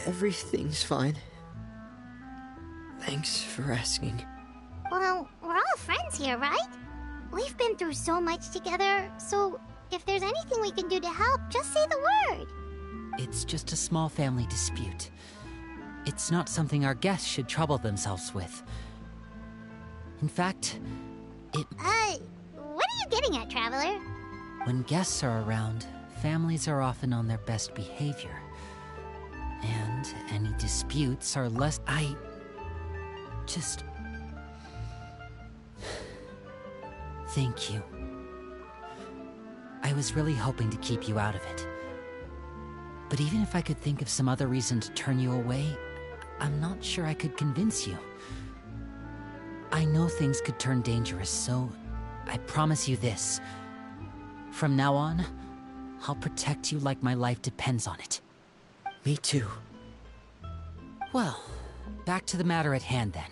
Everything's fine. Thanks for asking. Well, we're all friends here, right? We've been through so much together, so if there's anything we can do to help, just say the word. It's just a small family dispute. It's not something our guests should trouble themselves with. In fact, what are you getting at, Traveler? when guests are around, families are often on their best behavior. And any disputes are less... Thank you. I was really hoping to keep you out of it. But even if I could think of some other reason to turn you away, I'm not sure I could convince you. I know things could turn dangerous, so I promise you this. From now on, I'll protect you like my life depends on it. Me too. Well, back to the matter at hand then.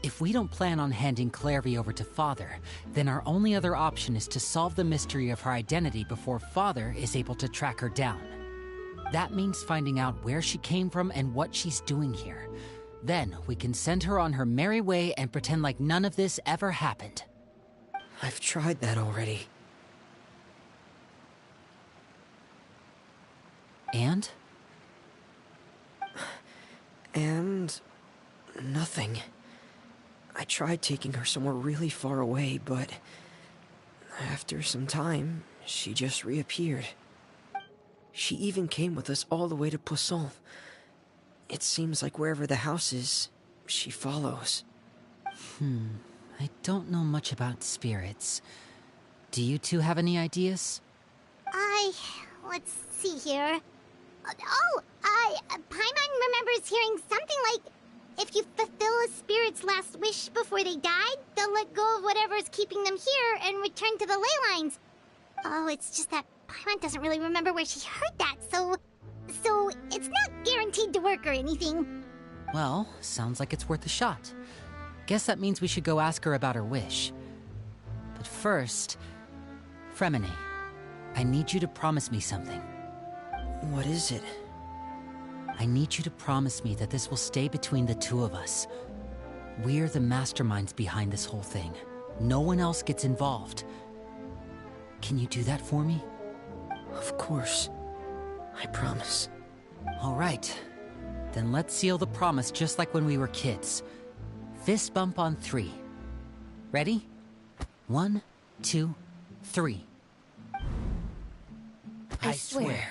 If we don't plan on handing Clairvy over to Father, then our only other option is to solve the mystery of her identity before Father is able to track her down. That means finding out where she came from and what she's doing here. Then we can send her on her merry way and pretend like none of this ever happened. I've tried that already. And? And... nothing. I tried taking her somewhere really far away, but... after some time, she just reappeared. She even came with us all the way to Poisson. It seems like wherever the house is, she follows. I don't know much about spirits. Do you two have any ideas? Let's see here. Paimon remembers hearing something like, if you fulfill a spirit's last wish before they died, they'll let go of whatever's keeping them here and return to the ley lines. Oh, it's just that Paimon doesn't really remember where she heard that, so it's not guaranteed to work or anything. Well, sounds like it's worth a shot. Guess that means we should go ask her about her wish. But first, Fremine, I need you to promise me something. What is it? I need you to promise me that this will stay between the two of us. We're the masterminds behind this whole thing. No one else gets involved. Can you do that for me? Of course. I promise. All right. Then let's seal the promise just like when we were kids. Fist bump on 3. Ready? 1, 2, 3. I swear.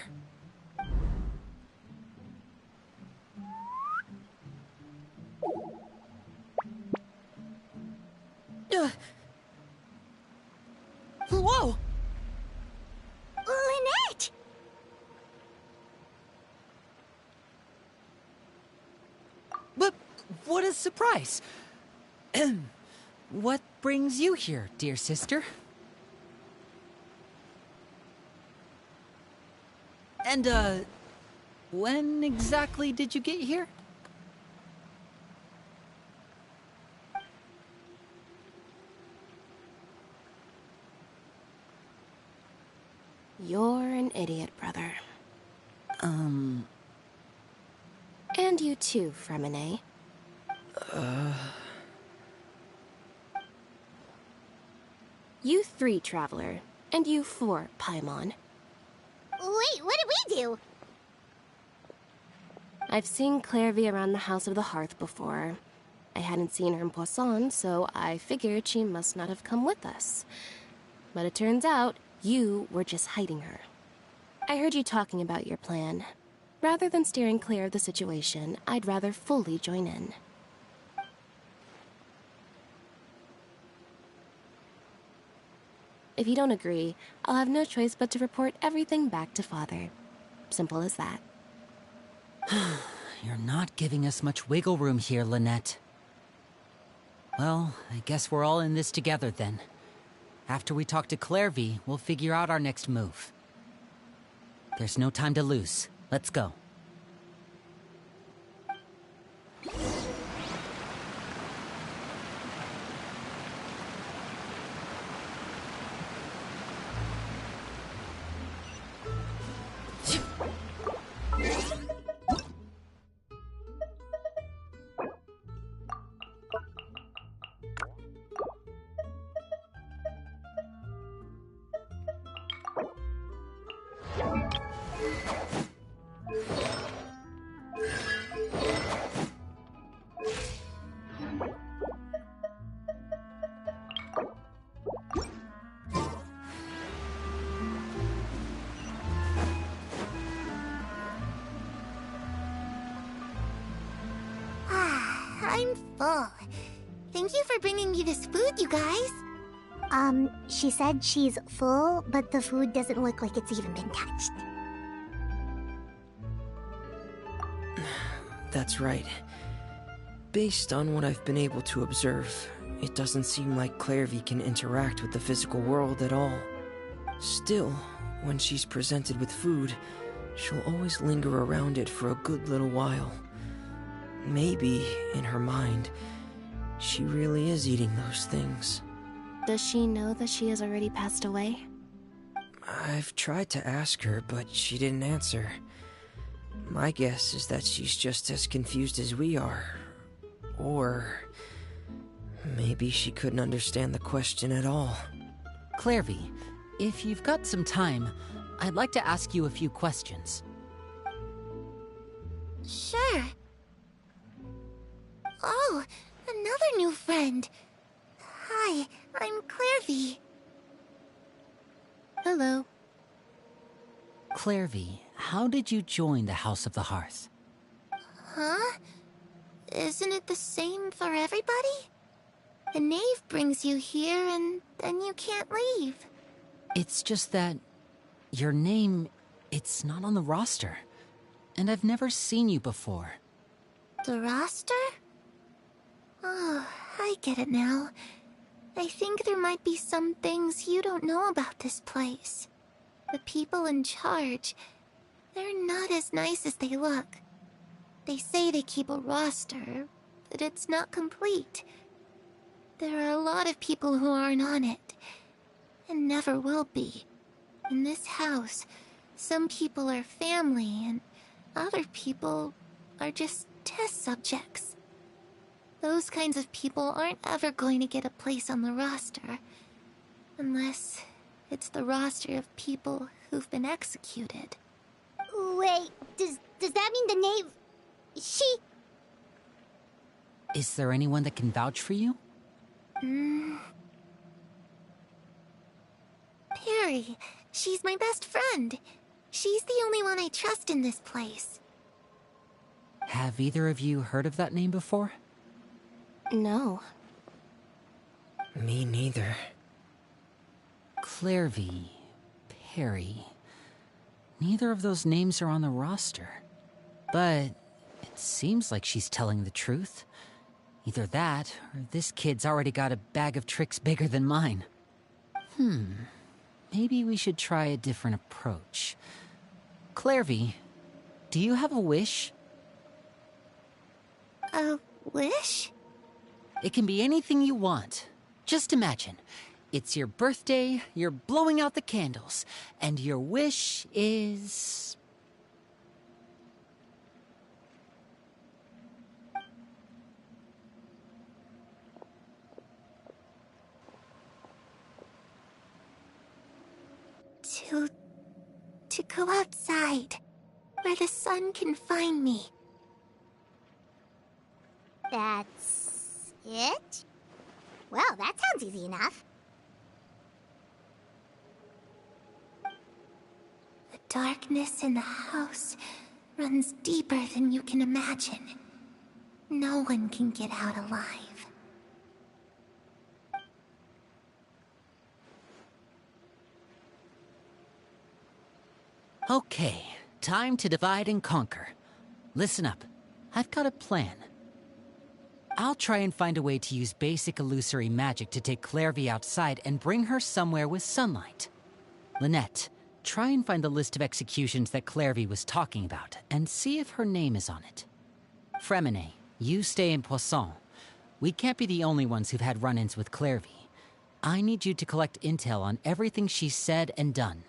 Whoa! Lynette! But what a surprise! What brings you here, dear sister? And, when exactly did you get here? You're an idiot, brother. And you too, Fremine. You 3, Traveler. And you 4, Paimon. Wait, what did we do? I've seen Clairvy around the House of the Hearth before. I hadn't seen her in Poisson, so I figured she must not have come with us. But it turns out, you were just hiding her. I heard you talking about your plan. Rather than steering clear of the situation, I'd rather fully join in. If you don't agree, I'll have no choice but to report everything back to Father. Simple as that. You're not giving us much wiggle room here, Lynette. Well, I guess we're all in this together then. After we talk to Clairvy, we'll figure out our next move. There's no time to lose. Let's go. I'm full. Thank you for bringing me this food, you guys. She said she's full, but the food doesn't look like it's even been touched. That's right. Based on what I've been able to observe, it doesn't seem like Clairvy can interact with the physical world at all. Still, when she's presented with food, she'll always linger around it for a good little while. Maybe, in her mind, she really is eating those things. Does she know that she has already passed away? I've tried to ask her, but she didn't answer. My guess is that she's just as confused as we are. Or maybe she couldn't understand the question at all. Clairvy, if you've got some time, I'd like to ask you a few questions. Sure. Oh, another new friend. Hi, I'm Clairvy. Hello. Clairvy, how did you join the House of the Hearth? Huh? Isn't it the same for everybody? A knave brings you here and then you can't leave. It's just that your name, it's not on the roster. And I've never seen you before. The roster? Oh, I get it now. I think there might be some things you don't know about this place. The people in charge, they're not as nice as they look. They say they keep a roster, but it's not complete. There are a lot of people who aren't on it, and never will be. In this house, some people are family, and other people are just test subjects. Those kinds of people aren't ever going to get a place on the roster, unless it's the roster of people who've been executed. Wait, does that mean the knave... she... Is there anyone that can vouch for you? Perry. She's my best friend. She's the only one I trust in this place. Have either of you heard of that name before? No. Me neither. Clairvy, Perry. Neither of those names are on the roster. But it seems like she's telling the truth. Either that, or this kid's already got a bag of tricks bigger than mine. Maybe we should try a different approach. Clairvy, do you have a wish? A wish? It can be anything you want. Just imagine. It's your birthday, you're blowing out the candles, and your wish is... To go outside, where the sun can find me. That's it? Well, that sounds easy enough. The darkness in the house runs deeper than you can imagine. No one can get out alive. Okay, time to divide and conquer. Listen up, I've got a plan. I'll try and find a way to use basic illusory magic to take Clairvy outside and bring her somewhere with sunlight. Lynette, try and find the list of executions that Clairvy was talking about, and see if her name is on it. Fremine, you stay in Poisson. We can't be the only ones who've had run-ins with Clairvy. I need you to collect intel on everything she's said and done.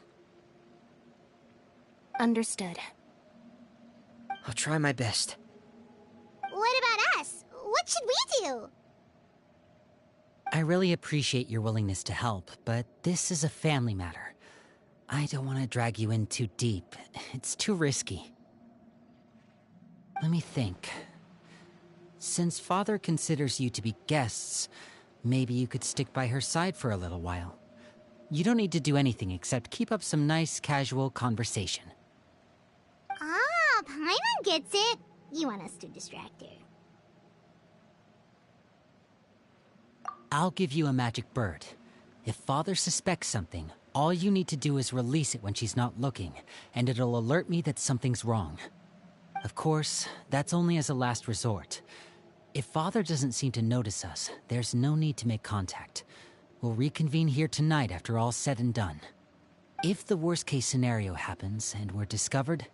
Understood. I'll try my best. What about us? What should we do? I really appreciate your willingness to help, but this is a family matter. I don't want to drag you in too deep. It's too risky. Let me think. Since Father considers you to be guests, maybe you could stick by her side for a little while. You don't need to do anything except keep up some nice, casual conversation. Ah, Paimon gets it. You want us to distract her. I'll give you a magic bird. If Father suspects something, all you need to do is release it when she's not looking, and it'll alert me that something's wrong. Of course, that's only as a last resort. If Father doesn't seem to notice us, there's no need to make contact. We'll reconvene here tonight after all's said and done. If the worst-case scenario happens and we're discovered,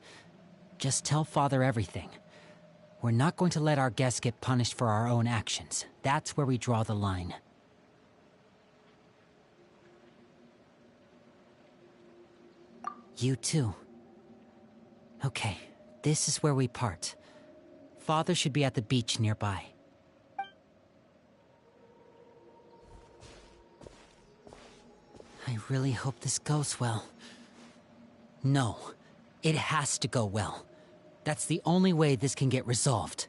just tell Father everything. We're not going to let our guests get punished for our own actions. That's where we draw the line. You too. Okay, this is where we part. Father should be at the beach nearby. I really hope this goes well. No, it has to go well. That's the only way this can get resolved.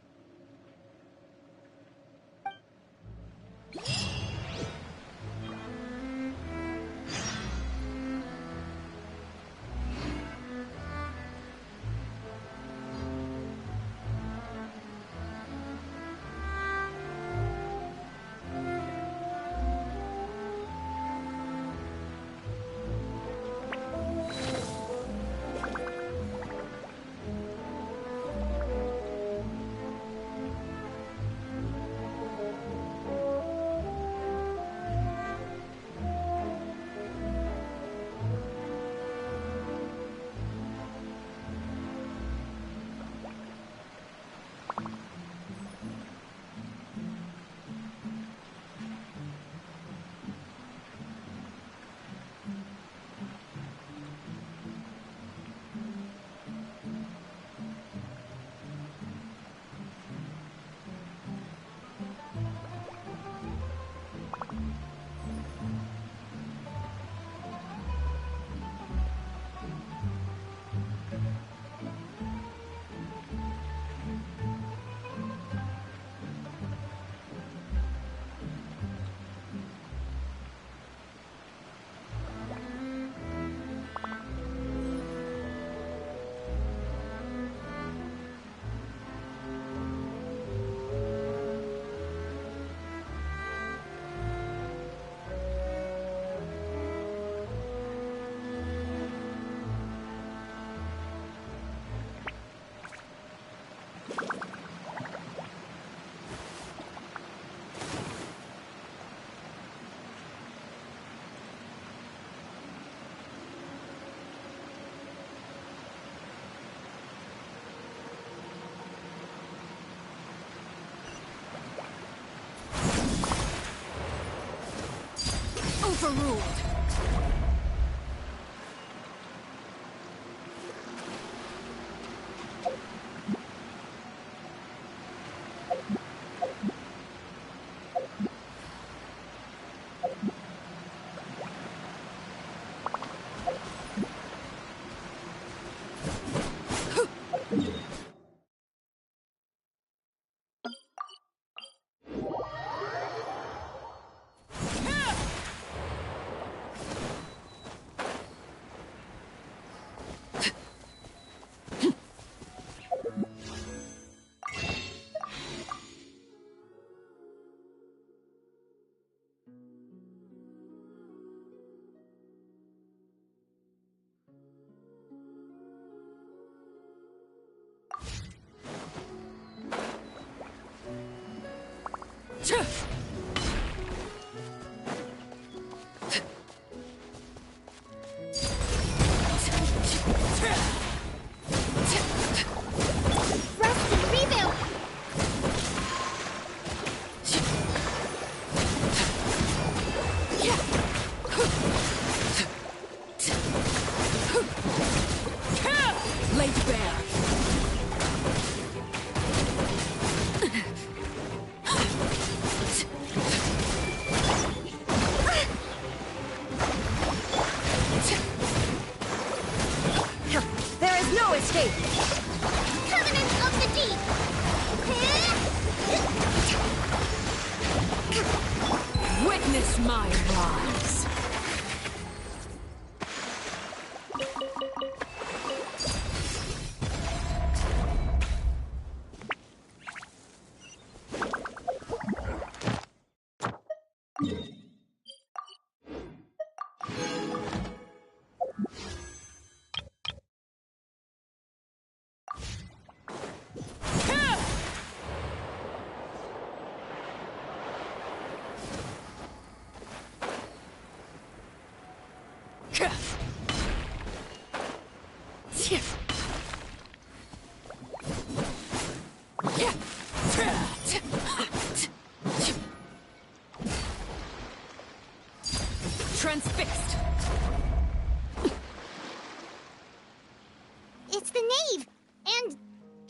Overruled.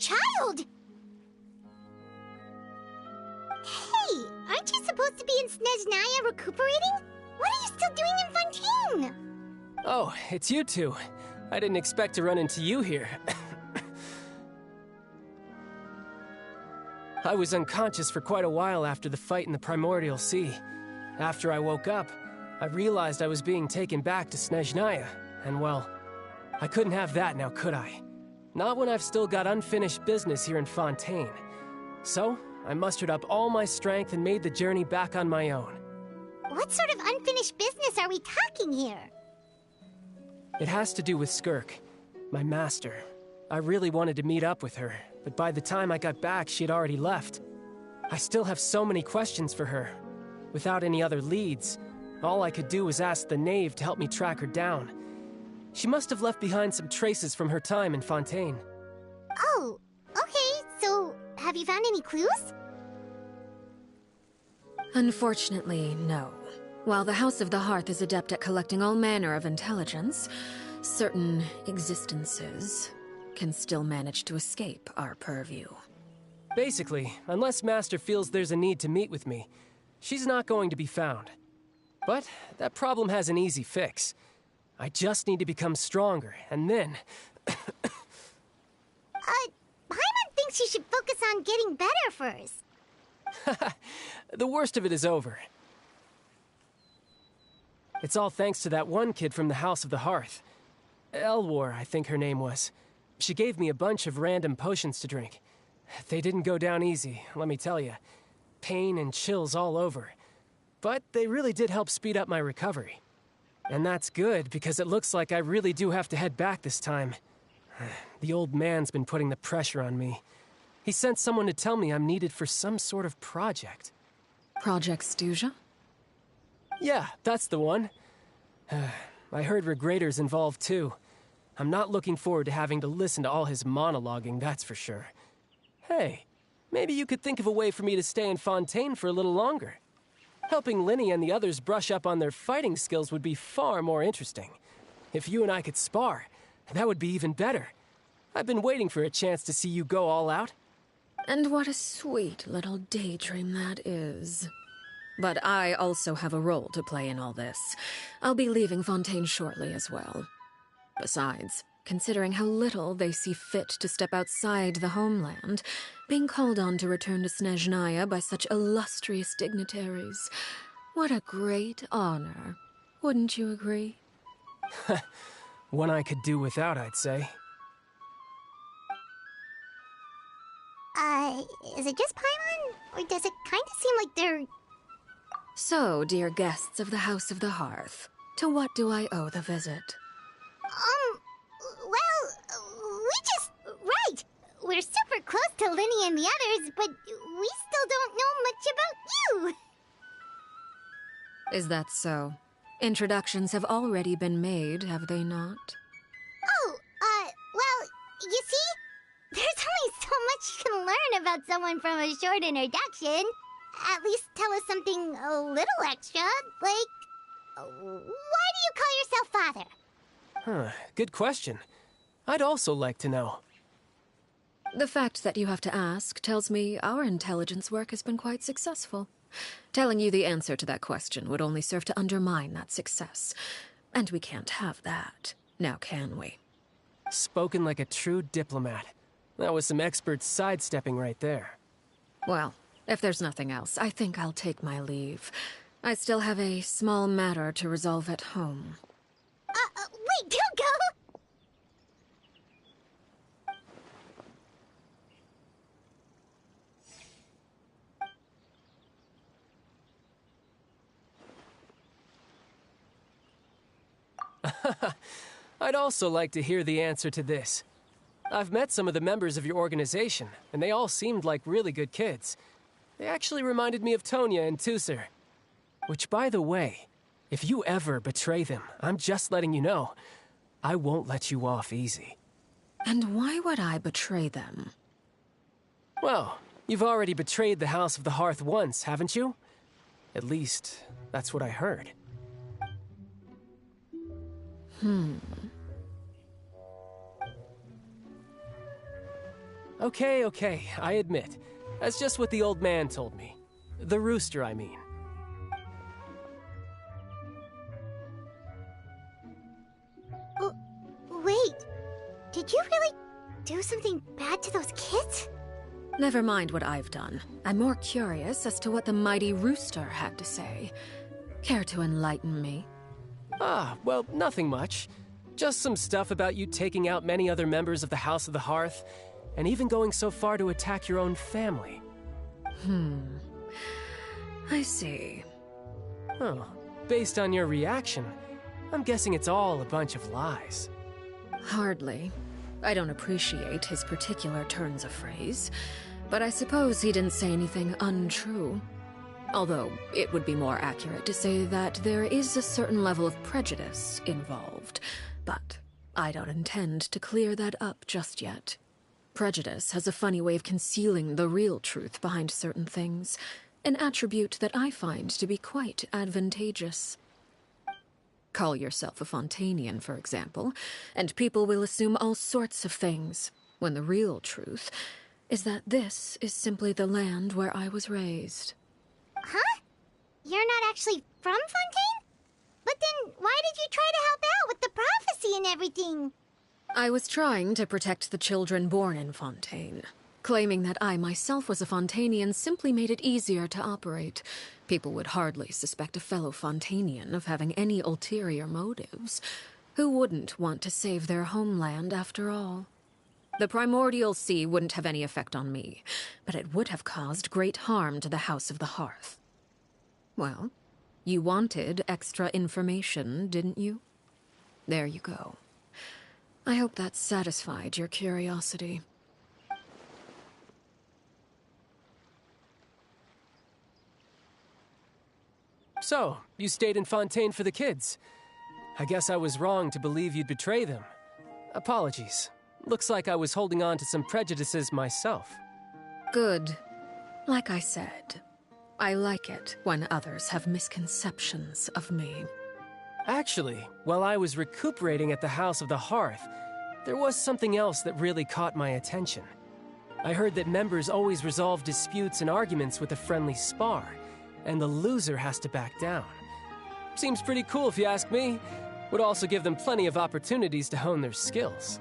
child! Hey, aren't you supposed to be in Snezhnaya recuperating? What are you still doing in Fontaine? Oh, it's you two. I didn't expect to run into you here. I was unconscious for quite a while after the fight in the Primordial Sea. After I woke up, I realized I was being taken back to Snezhnaya, and well, I couldn't have that now, could I? Not when I've still got unfinished business here in Fontaine. So, I mustered up all my strength and made the journey back on my own. What sort of unfinished business are we talking here? It has to do with Skirk, my master. I really wanted to meet up with her, but by the time I got back, she had already left. I still have so many questions for her. Without any other leads, all I could do was ask the knave to help me track her down. She must have left behind some traces from her time in Fontaine. Oh, okay, so have you found any clues? Unfortunately, no. While the House of the Hearth is adept at collecting all manner of intelligence, certain existences can still manage to escape our purview. Basically, unless Master feels there's a need to meet with me, she's not going to be found. But that problem has an easy fix. I just need to become stronger, and then... Paimon thinks you should focus on getting better first. The worst of it is over. It's all thanks to that one kid from the House of the Hearth. Elwar, I think her name was. She gave me a bunch of random potions to drink. They didn't go down easy, let me tell you. Pain and chills all over. But they really did help speed up my recovery. And that's good, because it looks like I really do have to head back this time. The old man's been putting the pressure on me. He sent someone to tell me I'm needed for some sort of project. Project Stuja? Yeah, that's the one. I heard Regrader's involved too. I'm not looking forward to having to listen to all his monologuing, that's for sure. Hey, maybe you could think of a way for me to stay in Fontaine for a little longer. Helping Linny and the others brush up on their fighting skills would be far more interesting. If you and I could spar, that would be even better. I've been waiting for a chance to see you go all out. And what a sweet little daydream that is. But I also have a role to play in all this. I'll be leaving Fontaine shortly as well. Besides, considering how little they see fit to step outside the homeland, being called on to return to Snezhnaya by such illustrious dignitaries, what a great honor. Wouldn't you agree? One I could do without, I'd say. Is it just Paimon? Or does it kind of seem like they're... So, dear guests of the House of the Hearth, to what do I owe the visit? Right! We're super close to Linny and the others, but we still don't know much about you! Is that so? Introductions have already been made, have they not? Oh, well, you see? There's only so much you can learn about someone from a short introduction. At least tell us something a little extra, like... Why do you call yourself father? Huh, good question. I'd also like to know. The fact that you have to ask tells me our intelligence work has been quite successful. Telling you the answer to that question would only serve to undermine that success. And we can't have that, now can we? Spoken like a true diplomat. That was some expert sidestepping right there. Well, if there's nothing else, I think I'll take my leave. I still have a small matter to resolve at home. Wait, don't go! I'd also like to hear the answer to this. I've met some of the members of your organization, and they all seemed like really good kids. They actually reminded me of Tonya and Tusser. Which, by the way, if you ever betray them, I'm just letting you know, I won't let you off easy. And why would I betray them? Well, you've already betrayed the House of the Hearth once, haven't you? At least, that's what I heard. Okay, I admit. That's just what the old man told me. The rooster, I mean. Wait, did you really do something bad to those kids? Never mind what I've done. I'm more curious as to what the mighty rooster had to say. Care to enlighten me? Well, nothing much. Just some stuff about you taking out many other members of the House of the Hearth, and even going so far to attack your own family. I see. Oh, based on your reaction, I'm guessing it's all a bunch of lies. Hardly. I don't appreciate his particular turns of phrase, but I suppose he didn't say anything untrue. Although, it would be more accurate to say that there is a certain level of prejudice involved, but I don't intend to clear that up just yet. Prejudice has a funny way of concealing the real truth behind certain things, an attribute that I find to be quite advantageous. Call yourself a Fontanian, for example, and people will assume all sorts of things, when the real truth is that this is simply the land where I was raised. Huh? You're not actually from Fontaine? But then why did you try to help out with the prophecy and everything? I was trying to protect the children born in Fontaine. Claiming that I myself was a Fontanian simply made it easier to operate. People would hardly suspect a fellow Fontanian of having any ulterior motives. Who wouldn't want to save their homeland, after all? The primordial sea wouldn't have any effect on me, but it would have caused great harm to the House of the Hearth. Well, you wanted extra information, didn't you? There you go. I hope that satisfied your curiosity. So, you stayed in Fontaine for the kids. I guess I was wrong to believe you'd betray them. Apologies. Looks like I was holding on to some prejudices myself. Good. Like I said, I like it when others have misconceptions of me. Actually, while I was recuperating at the House of the Hearth, there was something else that really caught my attention. I heard that members always resolve disputes and arguments with a friendly spar, and the loser has to back down. Seems pretty cool if you ask me. Would also give them plenty of opportunities to hone their skills.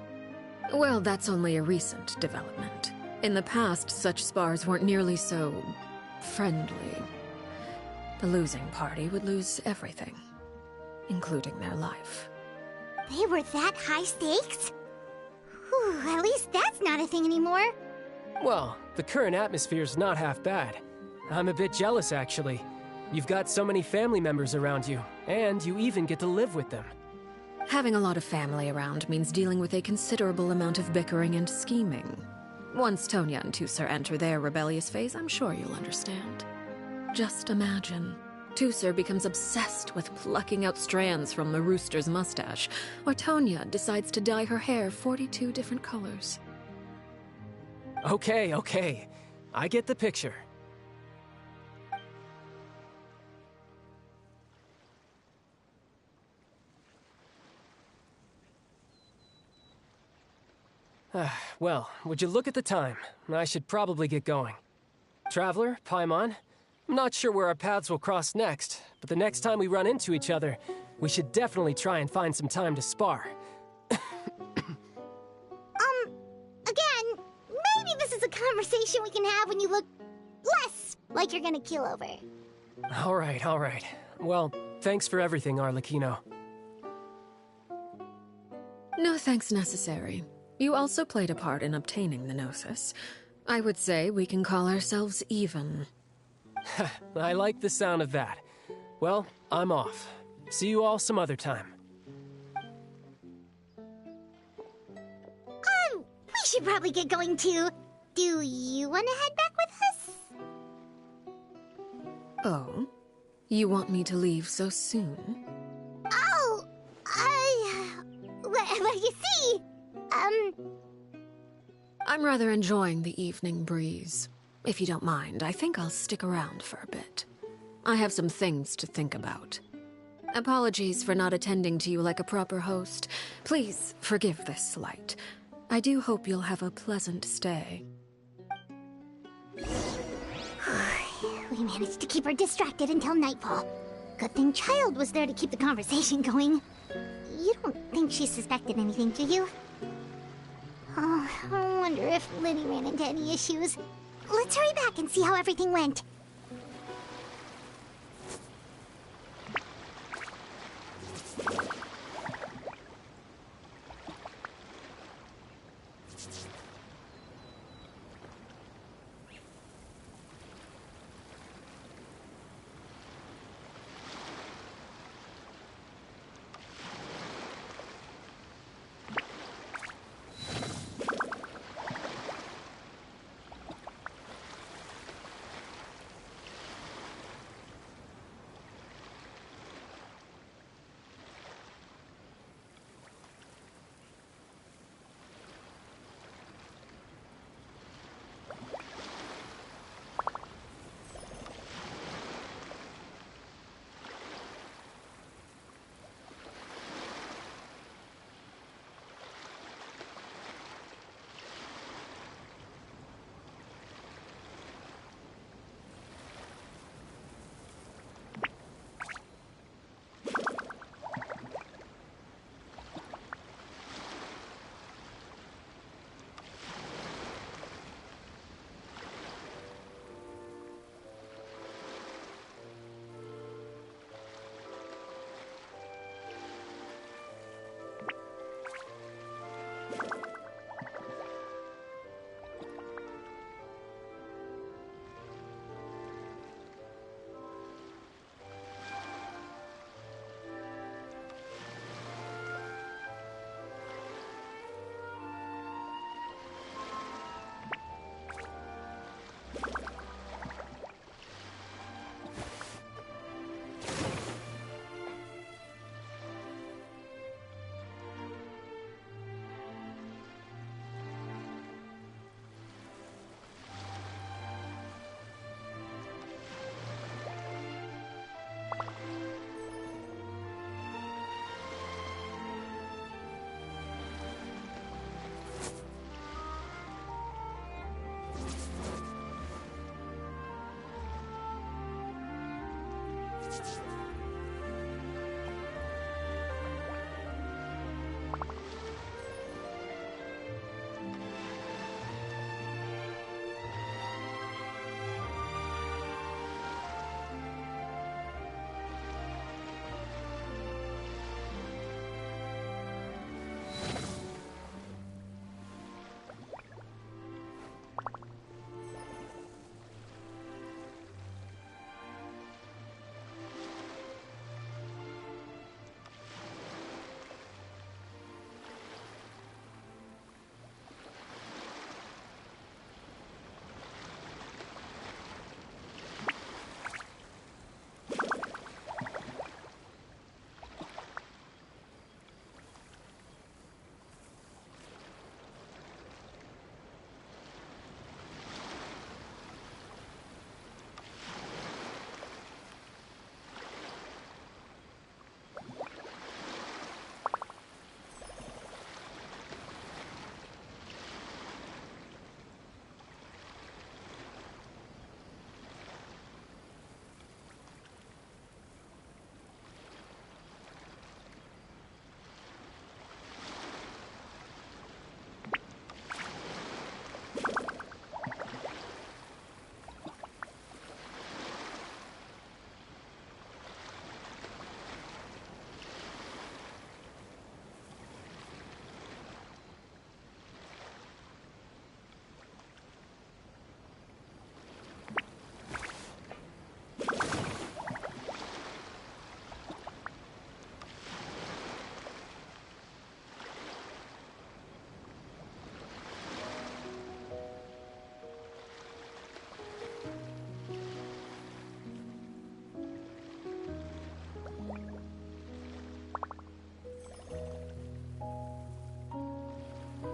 Well, that's only a recent development. In the past, such spars weren't nearly so friendly. The losing party would lose everything, including their life. They were that high stakes? Whew, at least that's not a thing anymore. Well, the current atmosphere's not half bad. I'm a bit jealous, actually. You've got so many family members around you, and you even get to live with them. Having a lot of family around means dealing with a considerable amount of bickering and scheming. Once Tonya and Tusser enter their rebellious phase, I'm sure you'll understand. Just imagine. Tusser becomes obsessed with plucking out strands from the rooster's mustache, or Tonya decides to dye her hair 42 different colors. Okay. I get the picture. Well, would you look at the time? I should probably get going. Traveler, Paimon, I'm not sure where our paths will cross next, but the next time we run into each other, we should definitely try and find some time to spar. Again, maybe this is a conversation we can have when you look less like you're gonna keel over. All right. Well, thanks for everything, Arlecchino. No thanks necessary. You also played a part in obtaining the Gnosis. I would say we can call ourselves even. I like the sound of that. Well, I'm off. See you all some other time. We should probably get going too. Do you want to head back with us? Oh? You want me to leave so soon? Oh, well, you see, I'm rather enjoying the evening breeze. If you don't mind, I think I'll stick around for a bit. I have some things to think about. Apologies for not attending to you like a proper host. Please forgive this slight. I do hope you'll have a pleasant stay. he managed to keep her distracted until nightfall. Good thing Child was there to keep the conversation going. You don't think she suspected anything, do you? Oh, I wonder if Liddy ran into any issues. Let's hurry back and see how everything went.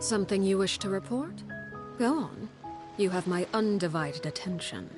Something you wish to report? Go on. You have my undivided attention.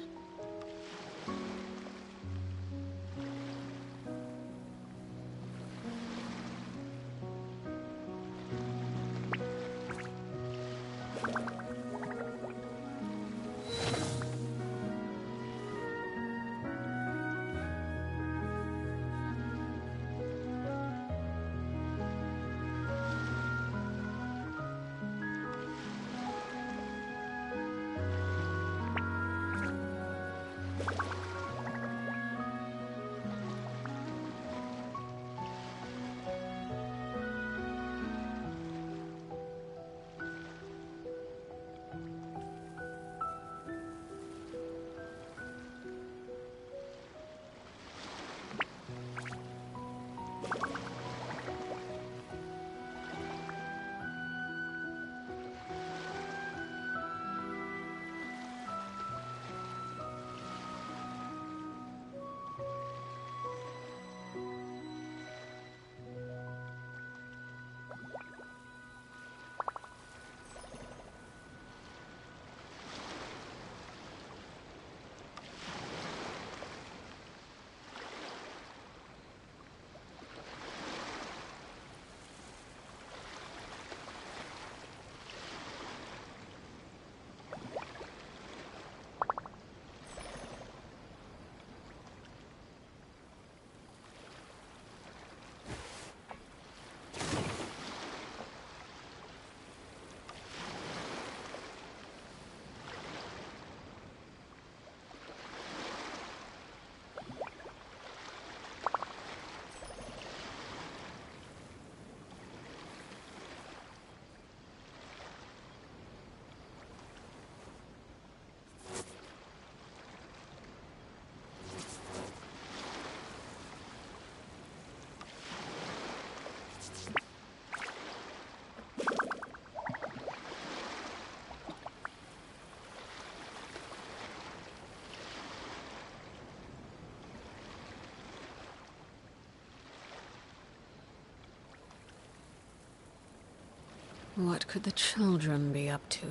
What could the children be up to?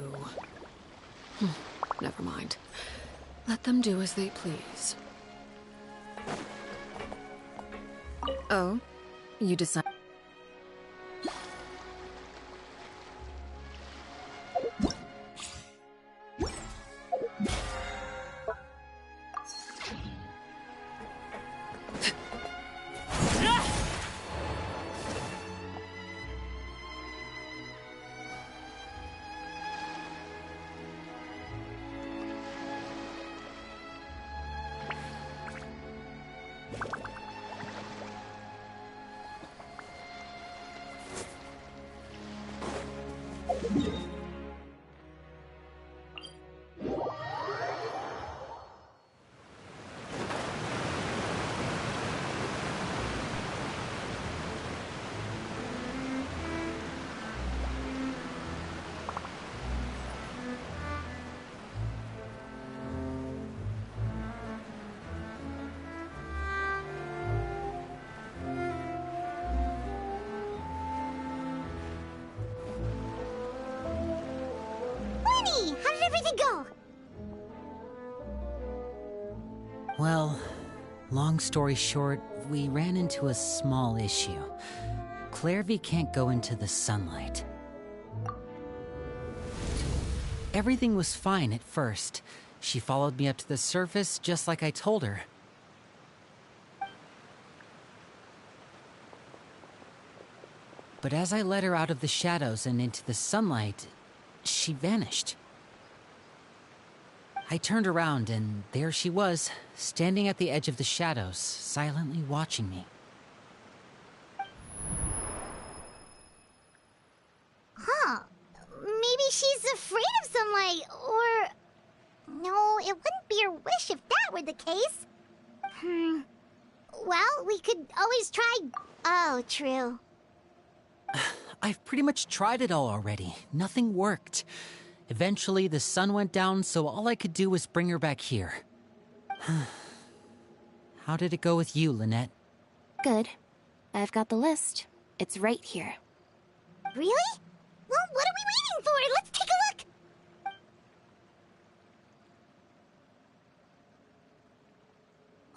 Never mind. Let them do as they please. Oh? You decide... Lenny, how did everything go? Well, long story short, we ran into a small issue. Clairvy can't go into the sunlight. Everything was fine at first. She followed me up to the surface just like I told her. But as I led her out of the shadows and into the sunlight, she vanished. I turned around and there she was, standing at the edge of the shadows, silently watching me. Huh. Maybe she's afraid of sunlight, or... No, it wouldn't be her wish if that were the case. Well, we could always try... Oh, true. I've pretty much tried it all already. Nothing worked. Eventually, the sun went down, so all I could do was bring her back here. How did it go with you, Lynette? Good. I've got the list. It's right here. Really? Well, what are we waiting for? Let's take a look!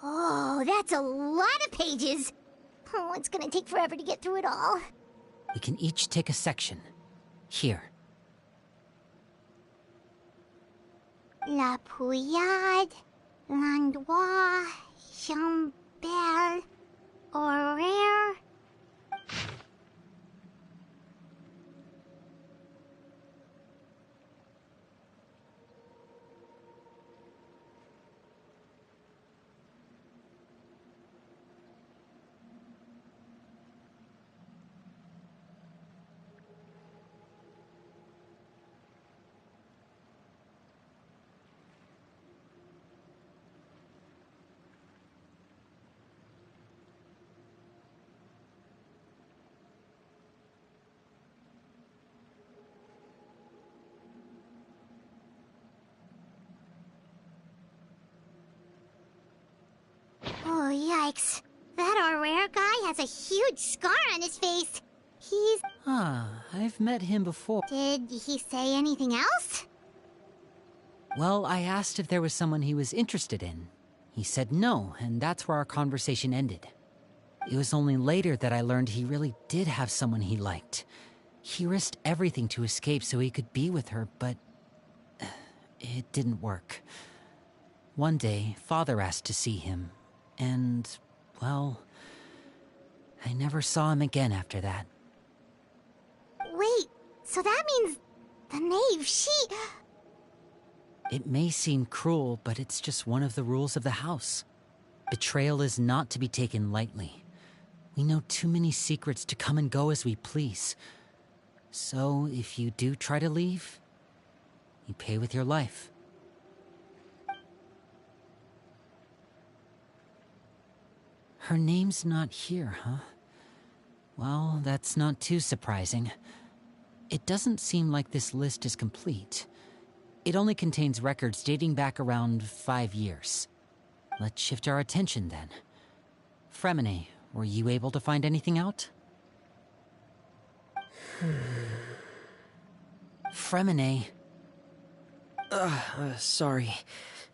Oh, that's a lot of pages. Oh, it's gonna take forever to get through it all. We can each take a section. Here. La Pouillade, L'Endroit, Chambel, Horaire. Oh, yikes. That Horaire guy has a huge scar on his face. He's... I've met him before. Did he say anything else? Well, I asked if there was someone he was interested in. He said no, and that's where our conversation ended. It was only later that I learned he really did have someone he liked. He risked everything to escape so he could be with her, but... it didn't work. One day, Father asked to see him, and, well, I never saw him again after that. Wait, so that means the knave, she... It may seem cruel, but it's just one of the rules of the house. Betrayal is not to be taken lightly. We know too many secrets to come and go as we please. So, if you do try to leave, you pay with your life. Her name's not here, huh? Well, that's not too surprising. It doesn't seem like this list is complete. It only contains records dating back around 5 years. Let's shift our attention then. Fremine, were you able to find anything out? Fremine. Sorry.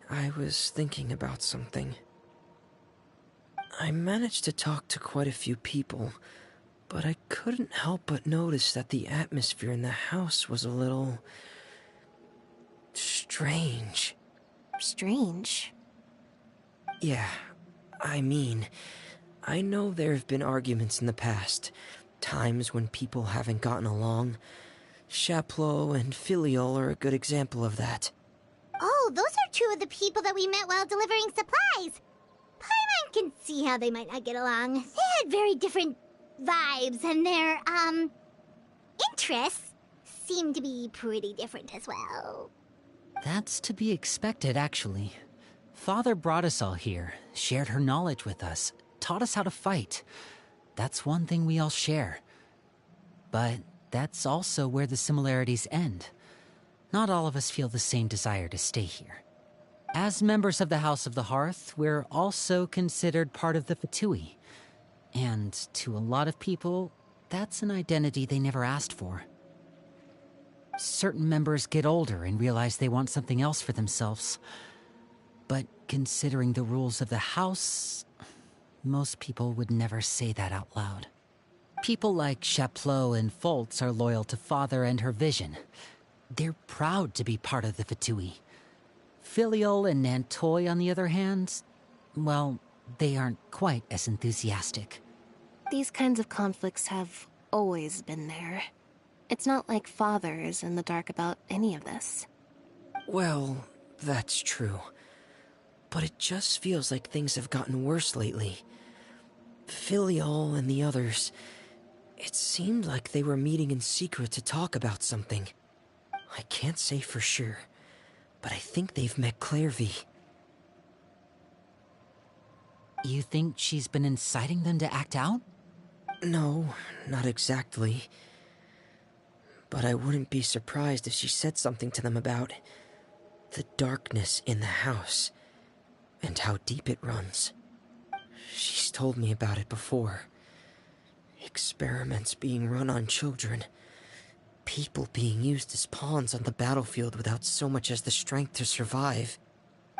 I was thinking about something. I managed to talk to quite a few people, but I couldn't help but notice that the atmosphere in the house was a little... strange. Strange. Yeah, I mean, I know there have been arguments in the past, times when people haven't gotten along. Chaplot and Filial are a good example of that. Oh, those are two of the people that we met while delivering supplies. Paimon can see how they might not get along. They had very different vibes, and their, interests seem to be pretty different as well. That's to be expected, actually. Father brought us all here, shared her knowledge with us, taught us how to fight. That's one thing we all share. But that's also where the similarities end. Not all of us feel the same desire to stay here. As members of the House of the Hearth, we're also considered part of the Fatui. And to a lot of people, that's an identity they never asked for. Certain members get older and realize they want something else for themselves. But considering the rules of the House, most people would never say that out loud. People like Chaplot and Foltz are loyal to Father and her vision. They're proud to be part of the Fatui. Filial and Nantoy, on the other hand, well, they aren't quite as enthusiastic. These kinds of conflicts have always been there. It's not like Father is in the dark about any of this. Well, that's true. But it just feels like things have gotten worse lately. Filial and the others, it seemed like they were meeting in secret to talk about something. I can't say for sure, but I think they've met Clairvy. You think she's been inciting them to act out? No, not exactly. But I wouldn't be surprised if she said something to them about the darkness in the house and how deep it runs. She's told me about it before. Experiments being run on children. People being used as pawns on the battlefield without so much as the strength to survive.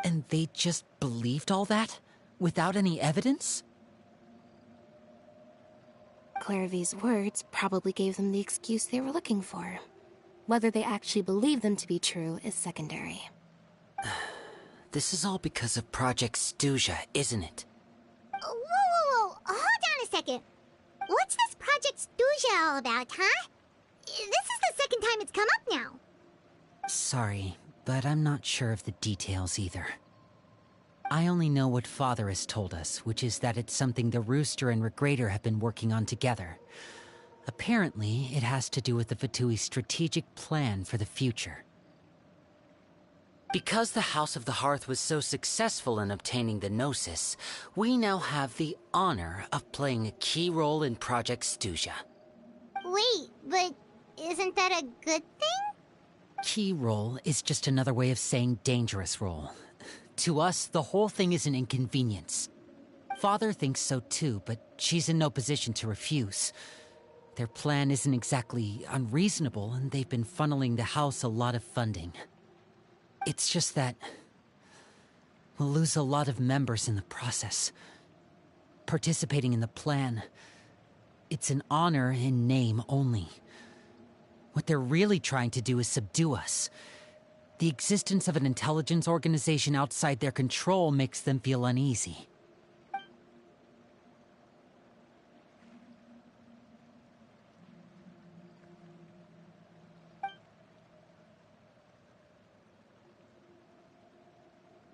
And they just believed all that? Without any evidence? Clairvy's words probably gave them the excuse they were looking for. Whether they actually believe them to be true is secondary. This is all because of Project Stuja, isn't it? Whoa. Hold on a second. What's this Project Stuja all about, huh? This is the second time it's come up now. Sorry, but I'm not sure of the details either. I only know what Father has told us, which is that it's something the Rooster and Regrator have been working on together. Apparently, it has to do with the Fatui's strategic plan for the future. Because the House of the Hearth was so successful in obtaining the Gnosis, we now have the honor of playing a key role in Project Stuja. Wait, but isn't that a good thing? Key role is just another way of saying dangerous role. To us, the whole thing is an inconvenience. Father thinks so too, but she's in no position to refuse. Their plan isn't exactly unreasonable, and they've been funneling the house a lot of funding. It's just that we'll lose a lot of members in the process. Participating in the plan, it's an honor in name only. What they're really trying to do is subdue us. The existence of an intelligence organization outside their control makes them feel uneasy.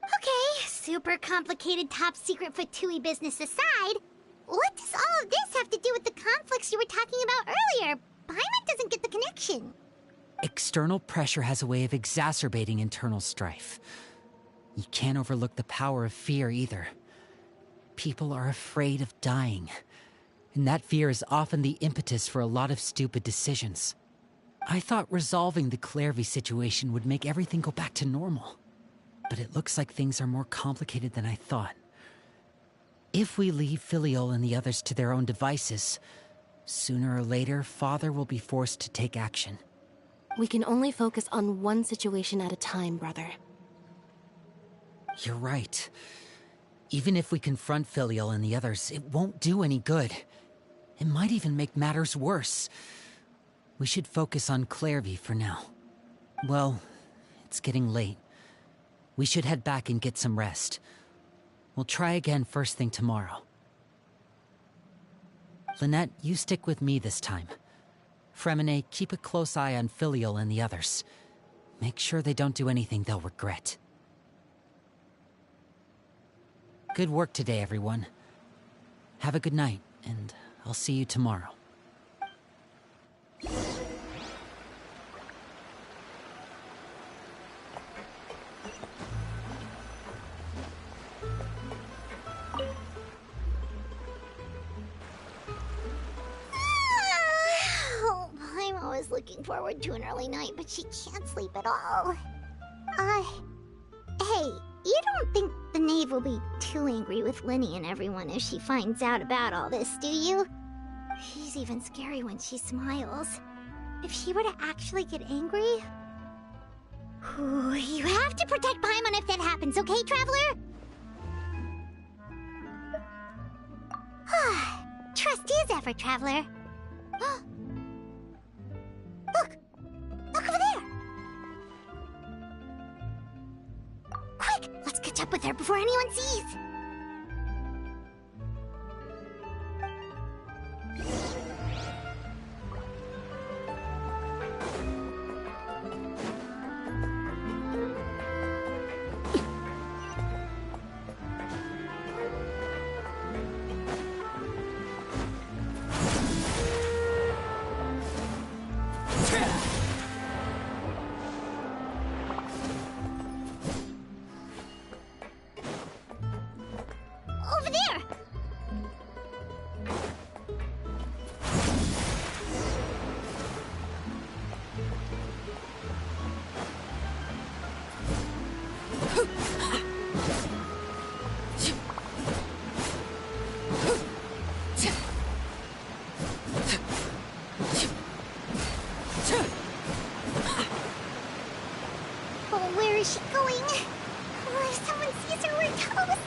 Okay, super complicated top secret Fatui business aside, what does all of this have to do with the conflicts you were talking about earlier? Paimon doesn't get the connection. External pressure has a way of exacerbating internal strife. You can't overlook the power of fear either. People are afraid of dying, and that fear is often the impetus for a lot of stupid decisions. I thought resolving the Clairvy situation would make everything go back to normal, but it looks like things are more complicated than I thought. If we leave Filial and the others to their own devices, sooner or later, Father will be forced to take action. We can only focus on one situation at a time, brother. You're right. Even if we confront Filial and the others, it won't do any good. It might even make matters worse. We should focus on Clairvy for now. Well, it's getting late. We should head back and get some rest. We'll try again first thing tomorrow. Lynette, you stick with me this time. Fremine, keep a close eye on Filial and the others. Make sure they don't do anything they'll regret. Good work today, everyone. Have a good night, and I'll see you tomorrow. Oh, I'm always looking forward to an early night, but she can't sleep at all. Hey, you don't think the knave will be too angry with Linny and everyone if she finds out about all this, do you? She's even scary when she smiles. If she were to actually get angry... Ooh, you have to protect Paimon if that happens, okay, Traveler? Trust as ever, Traveler. Look! Look over there! Quick! Let's catch up with her before anyone sees! Over there! Oh, where is she going? Oh, if someone sees her, we're toast!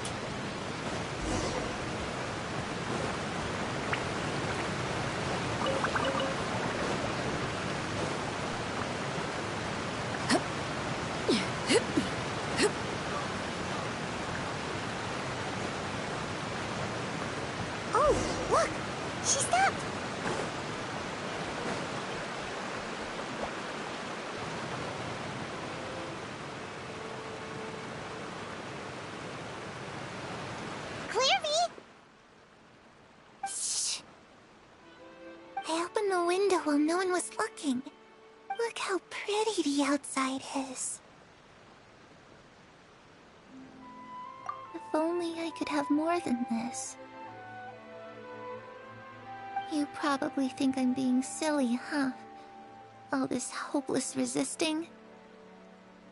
Oh, look! She stopped! Clairvy! Shh! I opened the window while no one was looking. Look how pretty the outside is. If only I could have more than this. You probably think I'm being silly, huh? All this hopeless resisting?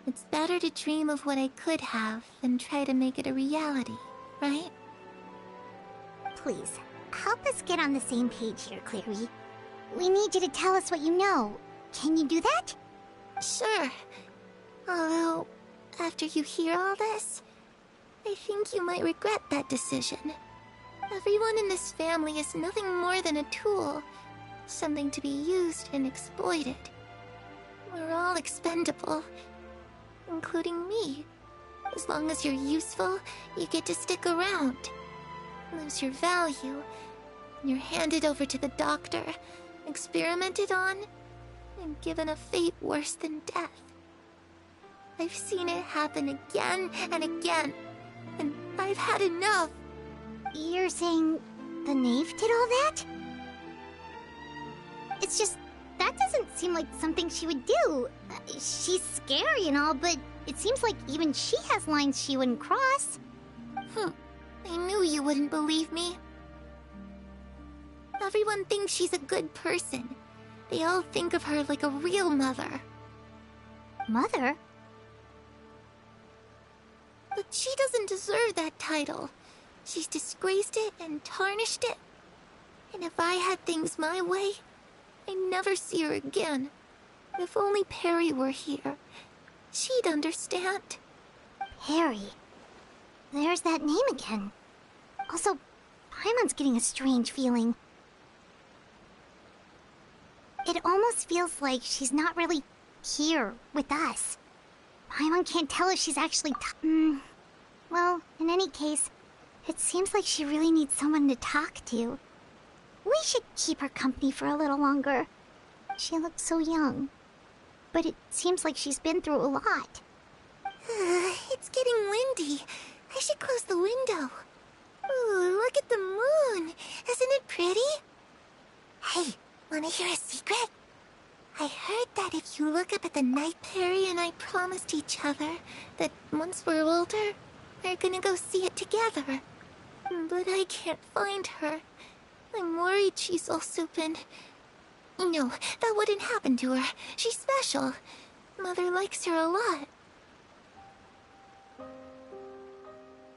It's better to dream of what I could have than try to make it a reality, right? Please, help us get on the same page here, Clary. We need you to tell us what you know. Can you do that? Sure. Although, after you hear all this, I think you might regret that decision. Everyone in this family is nothing more than a tool. Something to be used and exploited. We're all expendable. Including me. As long as you're useful, you get to stick around. Lose your value, and you're handed over to the doctor, experimented on, and given a fate worse than death. I've seen it happen again and again, and I've had enough. You're saying the knave did all that? It's just, that doesn't seem like something she would do. She's scary and all, but it seems like even she has lines she wouldn't cross. I knew you wouldn't believe me. Everyone thinks she's a good person. They all think of her like a real mother. Mother? But she doesn't deserve that title. She's disgraced it and tarnished it. And if I had things my way, I'd never see her again. If only Perry were here, she'd understand. Perry. There's that name again. Also, Paimon's getting a strange feeling. It almost feels like she's not really here with us. Paimon can't tell if she's actually well, in any case, it seems like she really needs someone to talk to. We should keep her company for a little longer. She looks so young. But it seems like she's been through a lot. It's getting windy. I should close the window. Ooh, look at the moon. Isn't it pretty? Hey, wanna hear a secret? I heard that if you look up at the night, Perry and I promised each other that once we're older, we're gonna go see it together. But I can't find her. I'm worried she's also been... No, that wouldn't happen to her. She's special. Mother likes her a lot.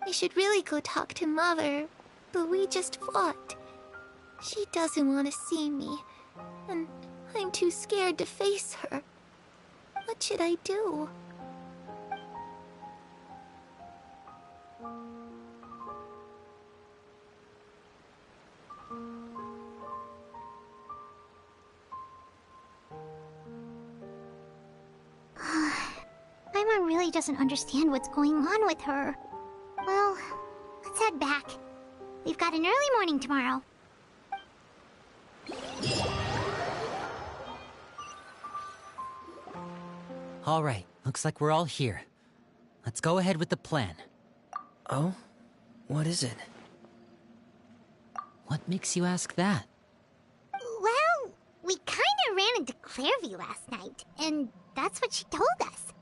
We should really go talk to Mother, but we just fought. She doesn't want to see me, and I'm too scared to face her. What should I do? Paimon really doesn't understand what's going on with her. Well, let's head back. We've got an early morning tomorrow. All right, looks like we're all here. Let's go ahead with the plan. Oh? What is it? What makes you ask that? Well, we kinda ran into Clairvy last night, and that's what she told us.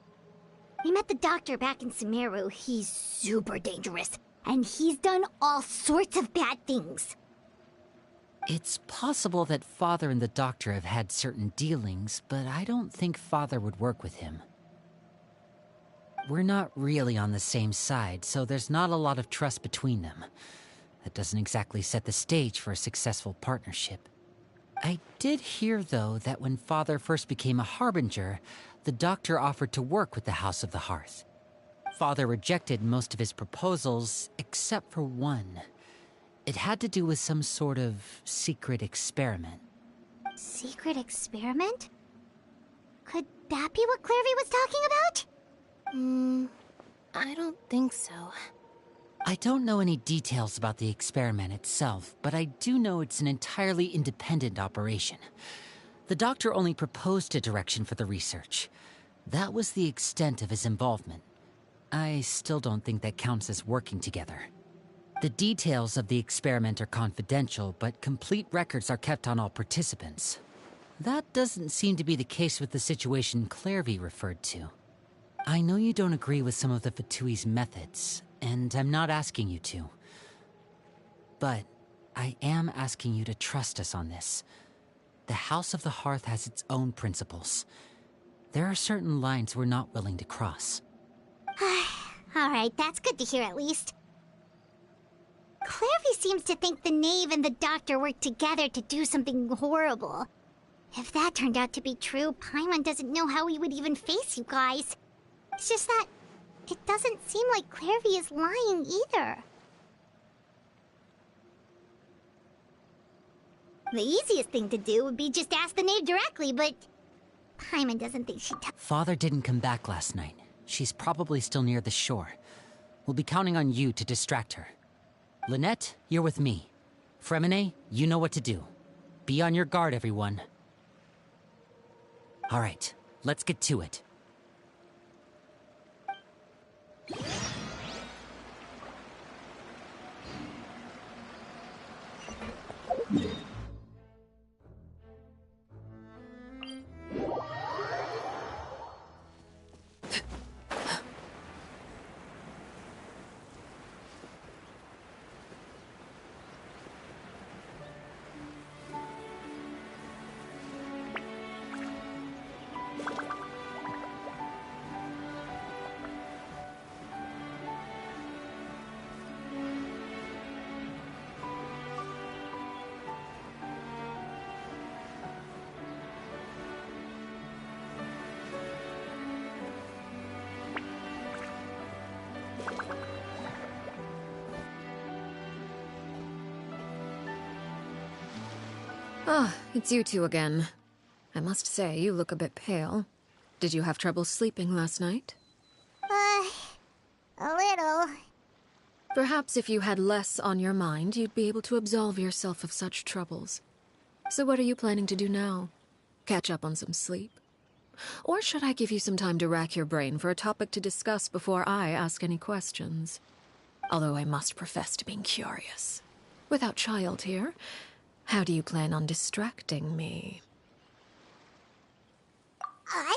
We met the doctor back in Sumeru. He's super dangerous, and he's done all sorts of bad things. It's possible that Father and the Doctor have had certain dealings, but I don't think Father would work with him. We're not really on the same side, so there's not a lot of trust between them. That doesn't exactly set the stage for a successful partnership. I did hear, though, that when Father first became a Harbinger, the Doctor offered to work with the House of the Hearth. Father rejected most of his proposals, except for one. It had to do with some sort of secret experiment. Secret experiment? Could that be what Clairvy was talking about? I don't think so. I don't know any details about the experiment itself, but I do know it's an entirely independent operation. The Doctor only proposed a direction for the research. That was the extent of his involvement. I still don't think that counts as working together. The details of the experiment are confidential, but complete records are kept on all participants. That doesn't seem to be the case with the situation Clairvy referred to. I know you don't agree with some of the Fatui's methods, and I'm not asking you to. But I am asking you to trust us on this. The House of the Hearth has its own principles. There are certain lines we're not willing to cross. Alright, that's good to hear at least. Clairvy seems to think the Knave and the Doctor worked together to do something horrible. If that turned out to be true, Paimon doesn't know how he would even face you guys. It's just that it doesn't seem like Clairvy is lying either. The easiest thing to do would be just ask the Knave directly, but Paimon doesn't think she'd Father didn't come back last night. She's probably still near the shore. We'll be counting on you to distract her. Lynette, you're with me. Fremine, you know what to do. Be on your guard, everyone. All right, let's get to it. Ah, it's you two again. I must say, you look a bit pale. Did you have trouble sleeping last night? A little. Perhaps if you had less on your mind, you'd be able to absolve yourself of such troubles. So what are you planning to do now? Catch up on some sleep? Or should I give you some time to rack your brain for a topic to discuss before I ask any questions? Although I must profess to being curious. Without Child here, how do you plan on distracting me?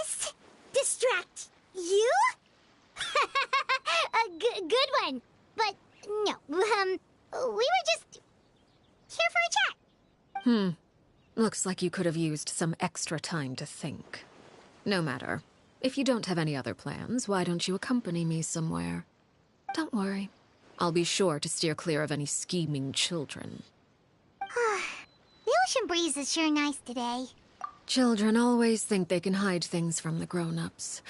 Us? Distract you? A good one. But no, we were just here for a chat. Looks like you could have used some extra time to think. No matter. If you don't have any other plans, why don't you accompany me somewhere? Don't worry. I'll be sure to steer clear of any scheming children. The ocean breeze is sure nice today. Children always think they can hide things from the grown-ups.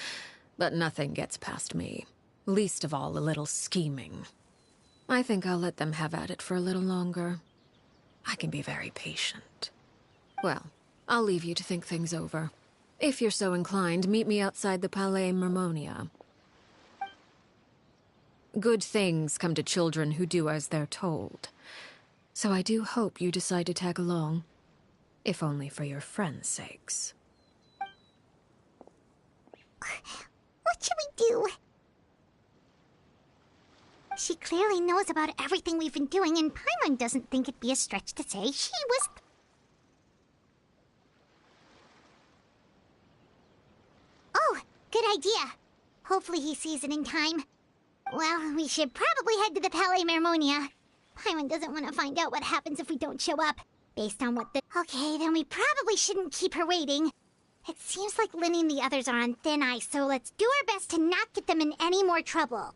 But nothing gets past me. Least of all a little scheming. I think I'll let them have at it for a little longer. I can be very patient. Well, I'll leave you to think things over. If you're so inclined, meet me outside the Palais Mermonia. Good things come to children who do as they're told. So I do hope you decide to tag along. If only for your friends' sakes. What should we do? She clearly knows about everything we've been doing, and Paimon doesn't think it'd be a stretch to say she was... Oh, good idea. Hopefully he sees it in time. Well, we should probably head to the Palais Mermonia. Paimon doesn't want to find out what happens if we don't show up. Based on what the... Okay, then we probably shouldn't keep her waiting. It seems like Linny and the others are on thin ice, so let's do our best to not get them in any more trouble.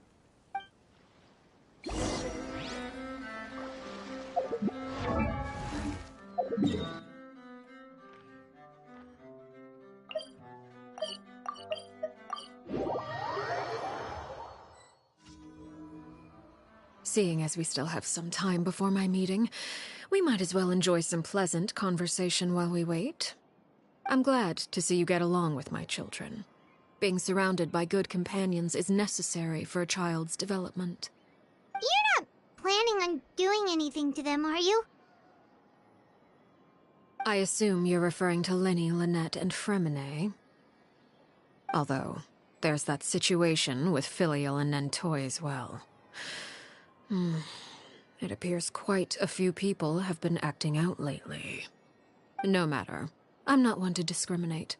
Seeing as we still have some time before my meeting, we might as well enjoy some pleasant conversation while we wait. I'm glad to see you get along with my children. Being surrounded by good companions is necessary for a child's development. You're not planning on doing anything to them, are you? I assume you're referring to Linny, Lynette, and Fremine. Although, there's that situation with Filial and Nentoy as well. It appears quite a few people have been acting out lately. No matter. I'm not one to discriminate.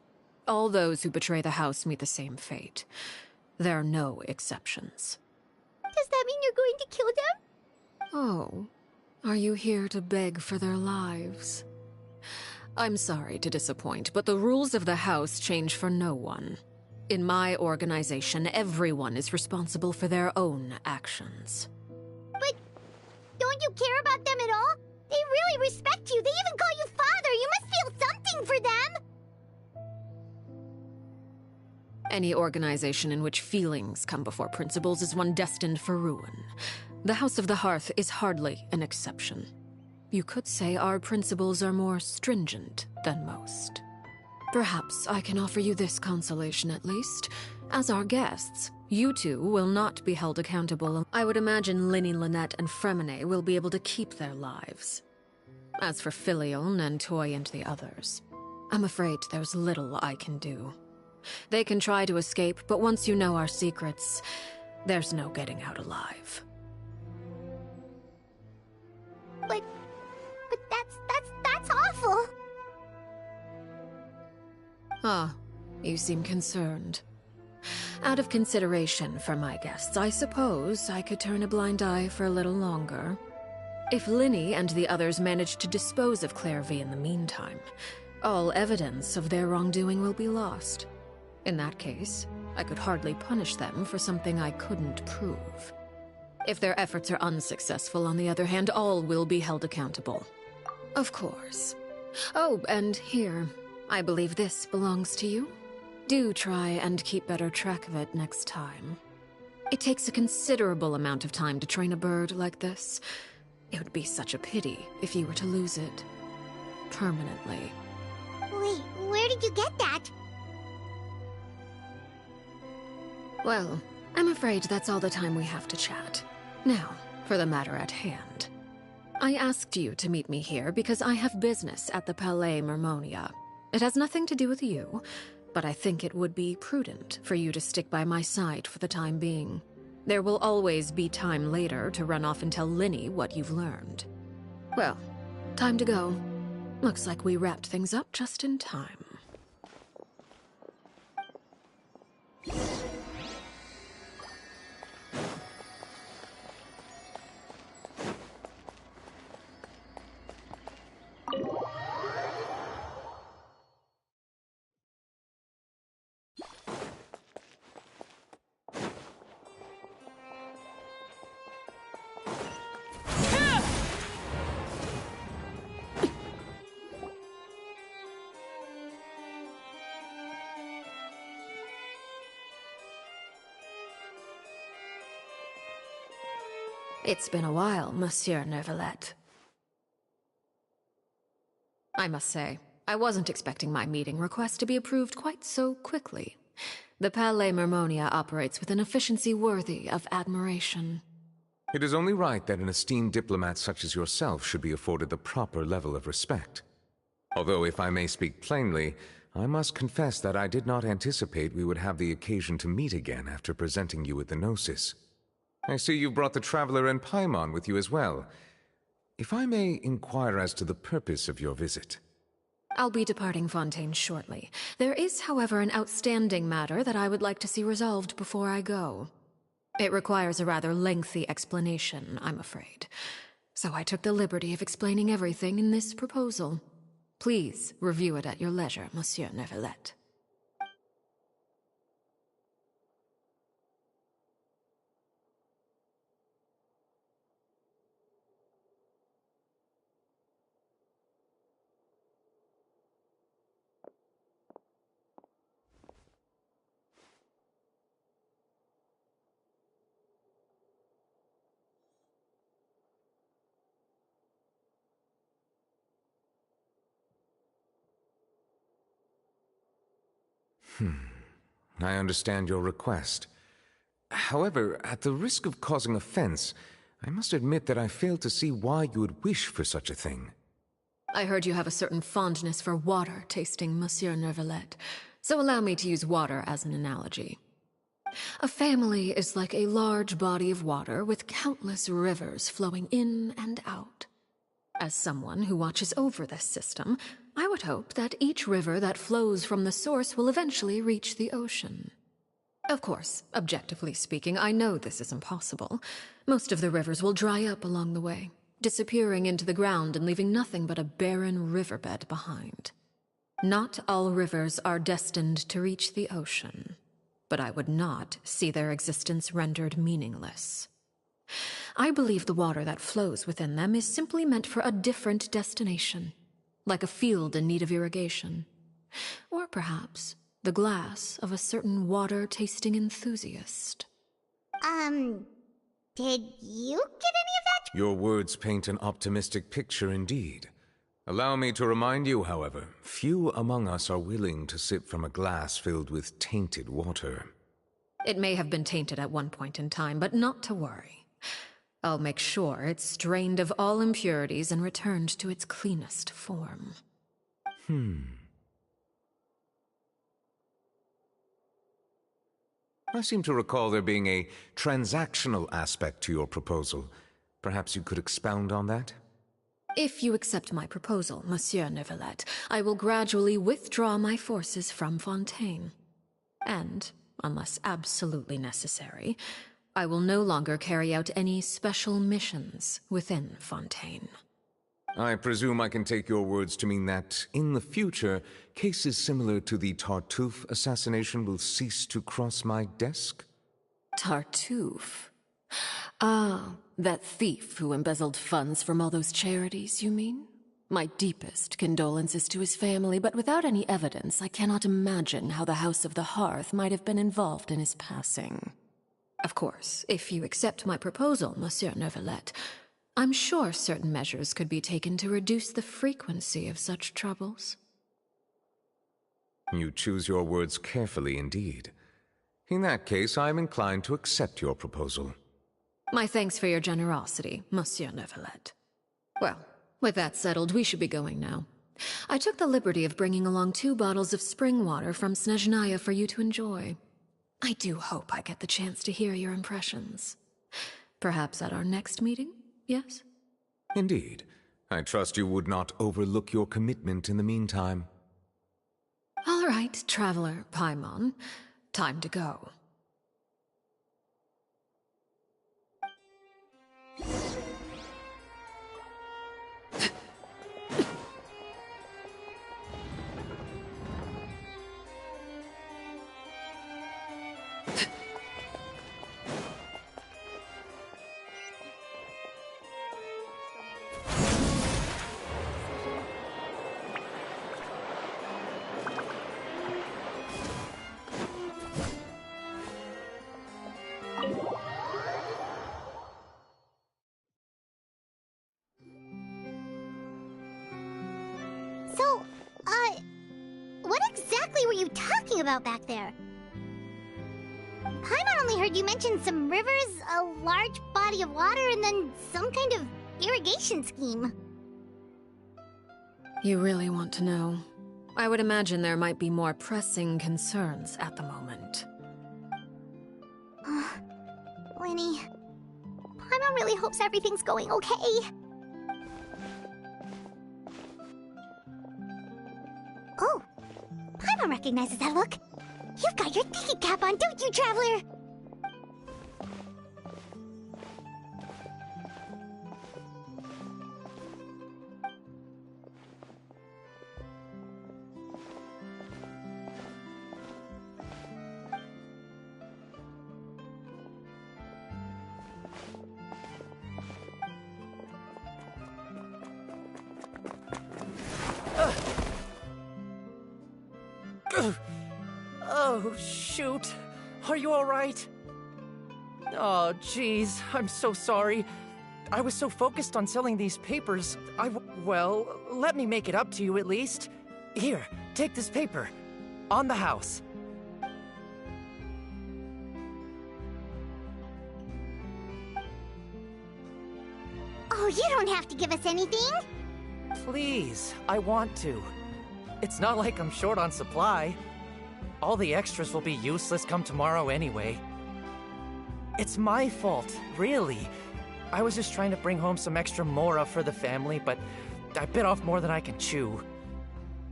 All those who betray the house meet the same fate. There are no exceptions. Does that mean you're going to kill them? Oh, are you here to beg for their lives? I'm sorry to disappoint, but the rules of the house change for no one. In my organization, everyone is responsible for their own actions. But don't you care about them at all? They really respect you. They even call you father. You must feel something for them. Any organization in which feelings come before principles is one destined for ruin. The House of the Hearth is hardly an exception. You could say our principles are more stringent than most. Perhaps I can offer you this consolation at least. As our guests, you two will not be held accountable. I would imagine Linny, Lynette, and Fremine will be able to keep their lives. As for Filial, Nentoy, and the others, I'm afraid there's little I can do. They can try to escape, but once you know our secrets, there's no getting out alive. But that's awful. Ah, you seem concerned. Out of consideration for my guests, I suppose I could turn a blind eye for a little longer. If Linny and the others manage to dispose of Clairvy in the meantime, all evidence of their wrongdoing will be lost. In that case, I could hardly punish them for something I couldn't prove. If their efforts are unsuccessful, on the other hand, all will be held accountable. Of course. Oh, and here, I believe this belongs to you. Do try and keep better track of it next time. It takes a considerable amount of time to train a bird like this. It would be such a pity if you were to lose it. permanently. Wait, where did you get that? Well, I'm afraid that's all the time we have to chat. Now, for the matter at hand. I asked you to meet me here because I have business at the Palais Mermonia. It has nothing to do with you, but I think it would be prudent for you to stick by my side for the time being. There will always be time later to run off and tell Linny what you've learned. Well, time to go. Looks like we wrapped things up just in time. It's been a while, Monsieur Neuvillette. I must say, I wasn't expecting my meeting request to be approved quite so quickly. The Palais Mermonia operates with an efficiency worthy of admiration. It is only right that an esteemed diplomat such as yourself should be afforded the proper level of respect. Although, if I may speak plainly, I must confess that I did not anticipate we would have the occasion to meet again after presenting you with the Gnosis. I see you brought the Traveler and Paimon with you as well. If I may inquire as to the purpose of your visit. I'll be departing Fontaine shortly. There is, however, an outstanding matter that I would like to see resolved before I go. It requires a rather lengthy explanation, I'm afraid. So I took the liberty of explaining everything in this proposal. Please review it at your leisure, Monsieur Neuvillette. I understand your request. However, at the risk of causing offense, I must admit that I fail to see why you would wish for such a thing. I heard you have a certain fondness for water tasting, Monsieur Neuvillette, so allow me to use water as an analogy. A family is like a large body of water with countless rivers flowing in and out. As someone who watches over this system, I would hope that each river that flows from the source will eventually reach the ocean. Of course, objectively speaking, I know this is impossible. Most of the rivers will dry up along the way, disappearing into the ground and leaving nothing but a barren riverbed behind. Not all rivers are destined to reach the ocean, but I would not see their existence rendered meaningless. I believe the water that flows within them is simply meant for a different destination, like a field in need of irrigation. Or perhaps the glass of a certain water-tasting enthusiast. Did you get any of that? Your words paint an optimistic picture indeed. Allow me to remind you, however, few among us are willing to sip from a glass filled with tainted water. It may have been tainted at one point in time, but not to worry. I'll make sure it's strained of all impurities and returned to its cleanest form. I seem to recall there being a transactional aspect to your proposal. Perhaps you could expound on that? If you accept my proposal, Monsieur Neuvillette, I will gradually withdraw my forces from Fontaine. And, unless absolutely necessary, I will no longer carry out any special missions within Fontaine. I presume I can take your words to mean that, in the future, cases similar to the Tartuffe assassination will cease to cross my desk? Tartuffe? Ah, that thief who embezzled funds from all those charities, you mean? My deepest condolences to his family, but without any evidence, I cannot imagine how the House of the Hearth might have been involved in his passing. Of course, if you accept my proposal, Monsieur Neuvillette, I'm sure certain measures could be taken to reduce the frequency of such troubles. You choose your words carefully indeed. In that case, I am inclined to accept your proposal. My thanks for your generosity, Monsieur Neuvillette. Well, with that settled, we should be going now. I took the liberty of bringing along 2 bottles of spring water from Snezhnaya for you to enjoy. I do hope I get the chance to hear your impressions. Perhaps at our next meeting, yes? Indeed. I trust you would not overlook your commitment in the meantime. All right, Traveler Paimon. Time to go. So, what exactly were you talking about back there? Paimon only heard you mention some rivers, a large body of water, and then some kind of irrigation scheme. You really want to know? I would imagine there might be more pressing concerns at the moment. Winnie, Paimon really hopes everything's going okay. Oh, Paimon recognizes that look. You've got your thinking cap on, don't you, Traveler? Oh, shoot. Are you all right? Oh, jeez. I'm so sorry. I was so focused on selling these papers, well, let me make it up to you at least. Here, take this paper. On the house. Oh, you don't have to give us anything. Please, I want to. It's not like I'm short on supply. All the extras will be useless come tomorrow anyway. It's my fault, really. I was just trying to bring home some extra mora for the family, but I bit off more than I can chew.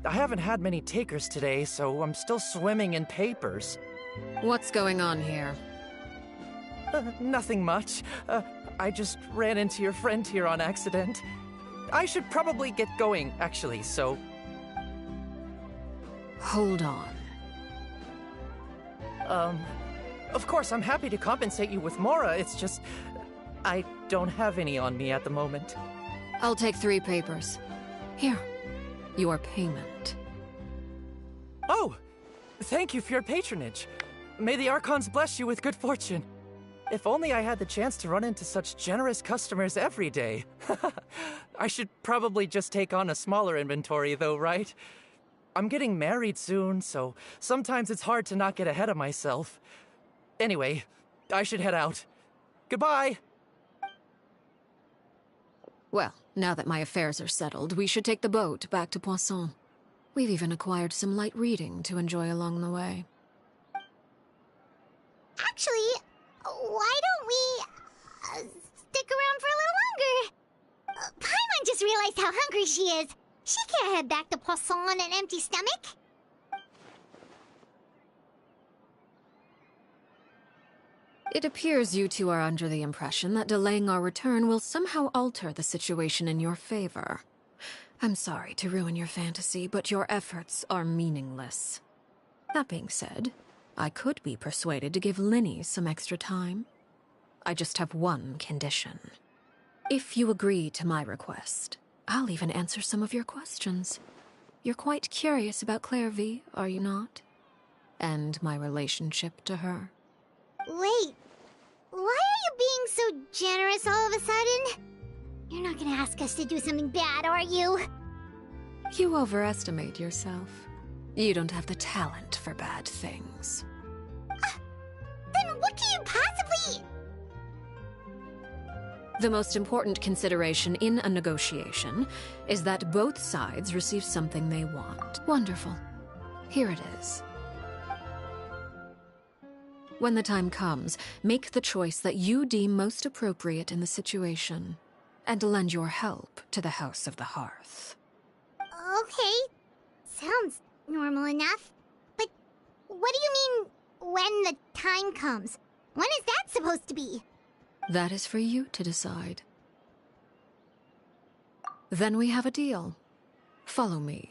I haven't had many takers today, so I'm still swimming in papers. What's going on here? Nothing much. I just ran into your friend here on accident. I should probably get going, actually, so... Hold on. Of course, I'm happy to compensate you with mora, it's just... I don't have any on me at the moment. I'll take 3 papers. Here, your payment. Oh! Thank you for your patronage. May the Archons bless you with good fortune. If only I had the chance to run into such generous customers every day. I should probably just take on a smaller inventory though, right? I'm getting married soon, so sometimes it's hard to not get ahead of myself. Anyway, I should head out. Goodbye! Well, now that my affairs are settled, we should take the boat back to Poisson. We've even acquired some light reading to enjoy along the way. Actually, why don't we stick around for a little longer? Paimon just realized how hungry she is. She can't head back to Poisson on an empty stomach. It appears you two are under the impression that delaying our return will somehow alter the situation in your favor. I'm sorry to ruin your fantasy, but your efforts are meaningless. That being said, I could be persuaded to give Linny some extra time. I just have one condition. If you agree to my request, I'll even answer some of your questions. You're quite curious about Clairvy, are you not? And my relationship to her. Wait, why are you being so generous all of a sudden? ask us to do something bad, are you? You overestimate yourself. You don't have the talent for bad things. Then what can you possibly... The most important consideration in a negotiation is that both sides receive something they want. Wonderful. Here it is. When the time comes, make the choice that you deem most appropriate in the situation, and lend your help to the House of the Hearth. Okay. Sounds normal enough. But what do you mean, when the time comes? When is that supposed to be? That is for you to decide. Then we have a deal. Follow me.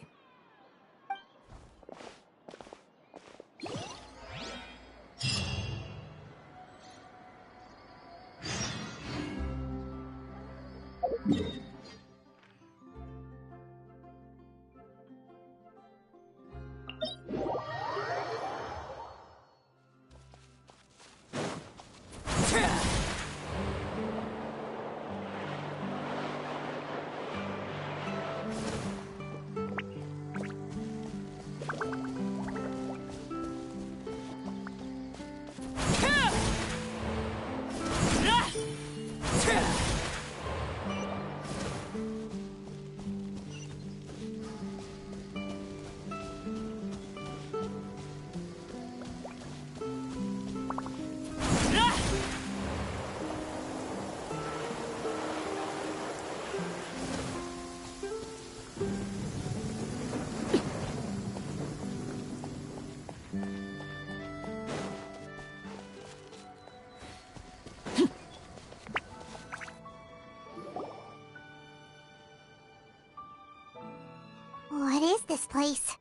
What is this place?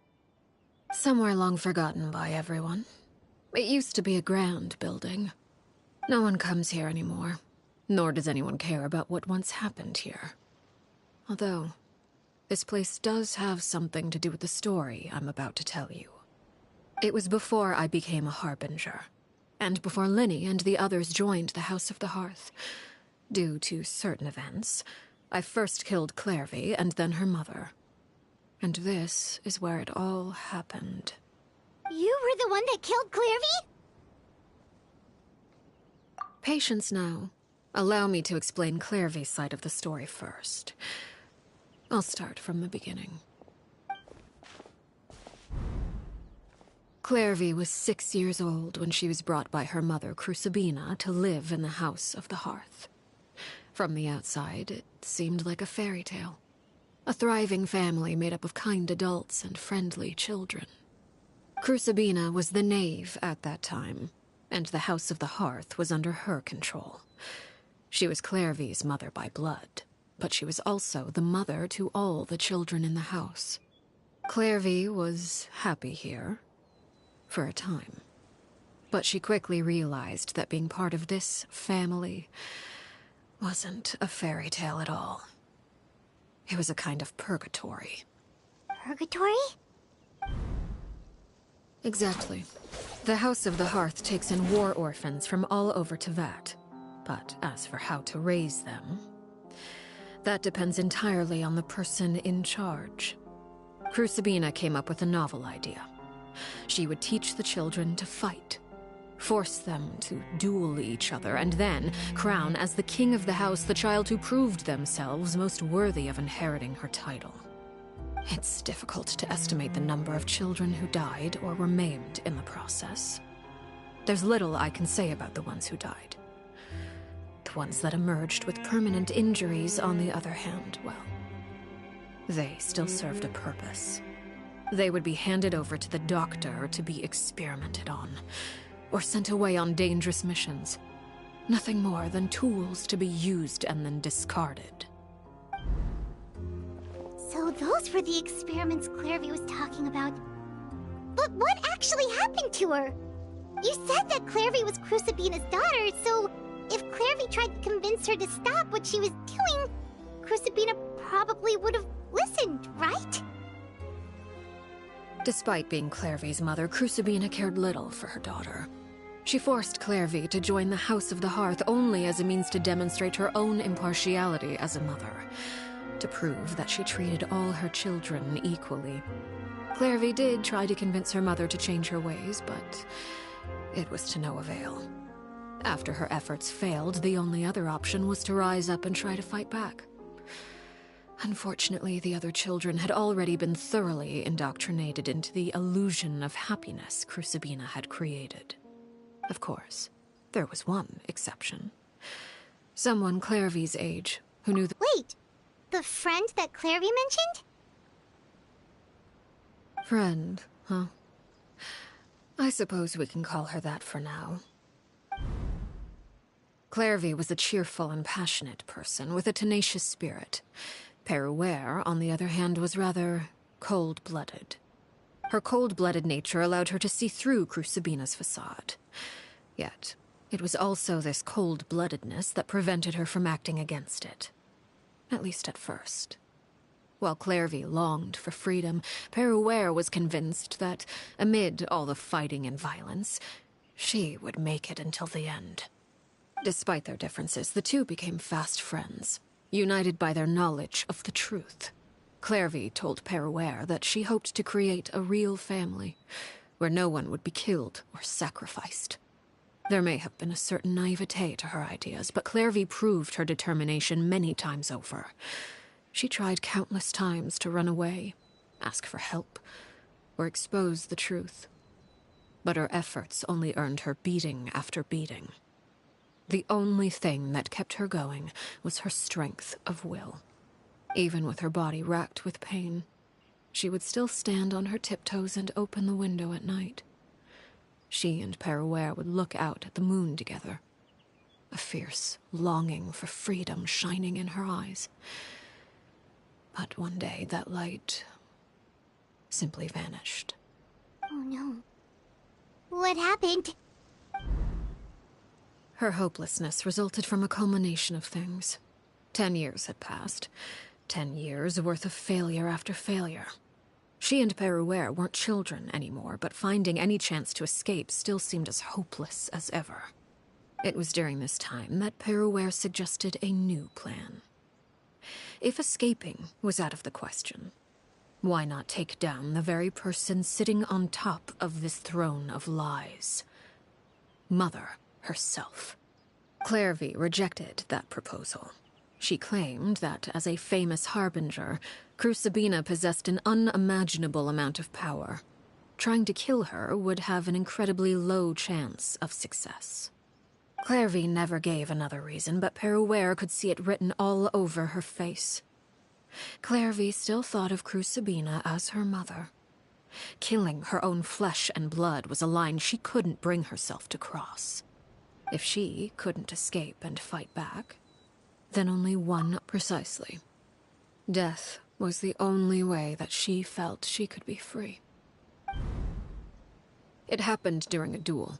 Somewhere long forgotten by everyone. It used to be a grand building. No one comes here anymore, nor does anyone care about what once happened here. Although, this place does have something to do with the story I'm about to tell you. It was before I became a Harbinger, and before Linny and the others joined the House of the Hearth. Due to certain events, I first killed Clairvy and then her mother. And this is where it all happened. You were the one that killed Clairvy? Patience now. Allow me to explain Clairvy's side of the story first. I'll start from the beginning. Clairvy was 6 years old when she was brought by her mother, Crucibina, to live in the House of the Hearth. From the outside, it seemed like a fairy tale. A thriving family made up of kind adults and friendly children. Crucibina was the knave at that time, and the House of the Hearth was under her control. She was Clairvy's mother by blood, but she was also the mother to all the children in the house. Clairvy was happy here, for a time. But she quickly realized that being part of this family wasn't a fairy tale at all. It was a kind of purgatory. Purgatory? Exactly. The House of the Hearth takes in war orphans from all over Teyvat. But as for how to raise them, that depends entirely on the person in charge. Crucibina came up with a novel idea. She would teach the children to fight, force them to duel each other, and then crown as the king of the house the child who proved themselves most worthy of inheriting her title. It's difficult to estimate the number of children who died or were maimed in the process. There's little I can say about the ones who died. The ones that emerged with permanent injuries, on the other hand, well, they still served a purpose. They would be handed over to the doctor to be experimented on, or sent away on dangerous missions. Nothing more than tools to be used and then discarded. So those were the experiments Clairvy was talking about. But what actually happened to her? You said that Clairvy was Crucibina's daughter, so if Clairvy tried to convince her to stop what she was doing, Crucibina probably would have listened, right? Despite being Clairvy's mother, Crucibina cared little for her daughter. She forced Clairvy to join the House of the Hearth only as a means to demonstrate her own impartiality as a mother. to prove that she treated all her children equally. Clairvy did try to convince her mother to change her ways, but it was to no avail. After her efforts failed, the only other option was to rise up and try to fight back. Unfortunately, the other children had already been thoroughly indoctrinated into the illusion of happiness Crucibina had created. Of course, there was one exception. Someone Clairvy's age, who knew the— Wait! The friend that Clairvy mentioned? Friend, huh? I suppose we can call her that for now. Clairvy was a cheerful and passionate person with a tenacious spirit. Peruere, on the other hand, was rather cold-blooded. Her cold-blooded nature allowed her to see through Crucibina's facade. Yet, it was also this cold-bloodedness that prevented her from acting against it. At least at first. While Clairvy longed for freedom, Peruere was convinced that, amid all the fighting and violence, she would make it until the end. Despite their differences, the two became fast friends, united by their knowledge of the truth. Clairvy told Peruere that she hoped to create a real family, where no one would be killed or sacrificed. There may have been a certain naivete to her ideas, but Clairvy proved her determination many times over. She tried countless times to run away, ask for help, or expose the truth. But her efforts only earned her beating after beating. The only thing that kept her going was her strength of will. Even with her body racked with pain, she would still stand on her tiptoes and open the window at night. She and Peruere would look out at the moon together, a fierce longing for freedom shining in her eyes. But one day that light simply vanished. Oh no. What happened? Her hopelessness resulted from a culmination of things. 10 years had passed. 10 years worth of failure after failure. She and Peruere weren't children anymore, but finding any chance to escape still seemed as hopeless as ever. It was during this time that Peruere suggested a new plan. If escaping was out of the question, why not take down the very person sitting on top of this throne of lies? Mother herself. Clairvy rejected that proposal. She claimed that, as a famous harbinger, Crucibina possessed an unimaginable amount of power. Trying to kill her would have an incredibly low chance of success. Clairvy never gave another reason, but Peruere could see it written all over her face. Clairvy still thought of Crucibina as her mother. Killing her own flesh and blood was a line she couldn't bring herself to cross. If she couldn't escape and fight back, then only one precisely. Death was the only way that she felt she could be free. It happened during a duel.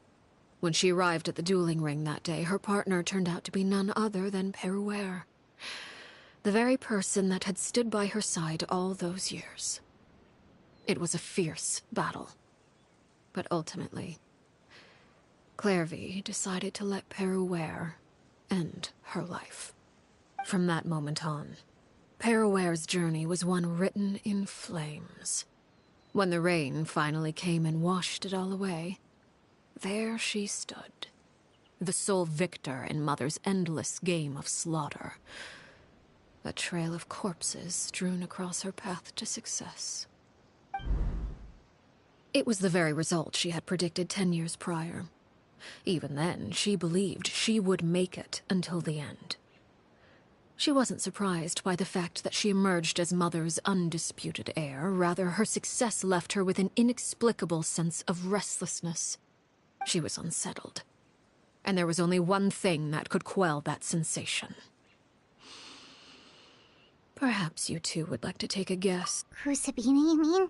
When she arrived at the dueling ring that day, her partner turned out to be none other than Peruere, the very person that had stood by her side all those years. It was a fierce battle, but ultimately, Clairvy decided to let Peruere end her life. From that moment on, Peruere's journey was one written in flames. When the rain finally came and washed it all away, there she stood, the sole victor in Mother's endless game of slaughter. A trail of corpses strewn across her path to success. It was the very result she had predicted 10 years prior. Even then, she believed she would make it until the end. She wasn't surprised by the fact that she emerged as Mother's undisputed heir. Rather, her success left her with an inexplicable sense of restlessness. She was unsettled, and there was only one thing that could quell that sensation. Perhaps you two would like to take a guess. Crucibina, you mean?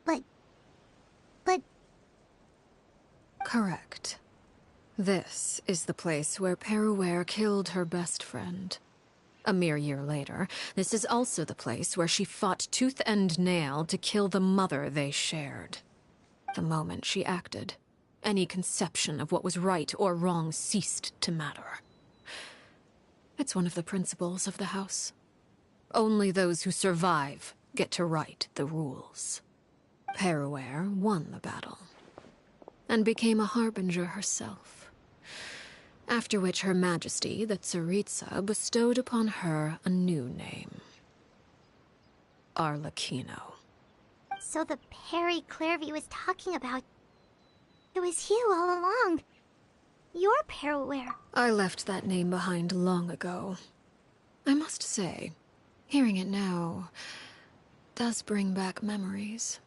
But... Correct. This is the place where Peruere killed her best friend. A mere year later, this is also the place where she fought tooth and nail to kill the mother they shared. The moment she acted, any conception of what was right or wrong ceased to matter. It's one of the principles of the house. Only those who survive get to write the rules. Peruer won the battle, and became a harbinger herself. After which Her Majesty, the Tsaritsa, bestowed upon her a new name. Arlecchino. So the Perry Clairvy was talking about... It was you all along. You're Peruer. I left that name behind long ago. I must say, hearing it now does bring back memories.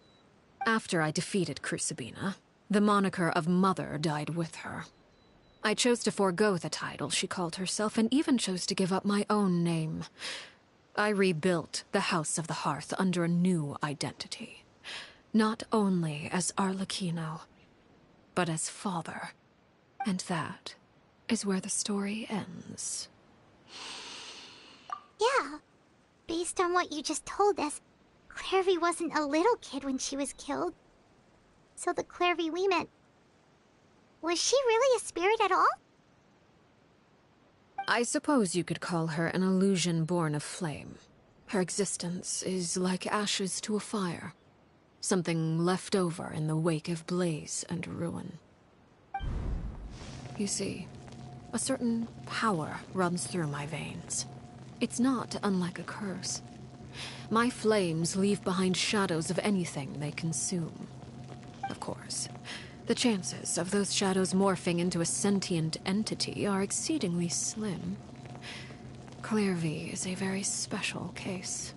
After I defeated Crucibina, the moniker of Mother died with her. I chose to forego the title she called herself, and even chose to give up my own name. I rebuilt the House of the Hearth under a new identity. Not only as Arlecchino, but as father. And that is where the story ends. Yeah. Based on what you just told us, Clairvy wasn't a little kid when she was killed. So the Clairvy we met... Was she really a spirit at all? I suppose you could call her an illusion born of flame. Her existence is like ashes to a fire. Something left over in the wake of blaze and ruin. You see, a certain power runs through my veins. It's not unlike a curse. My flames leave behind shadows of anything they consume. Of course, the chances of those shadows morphing into a sentient entity are exceedingly slim. Clairvy is a very special case.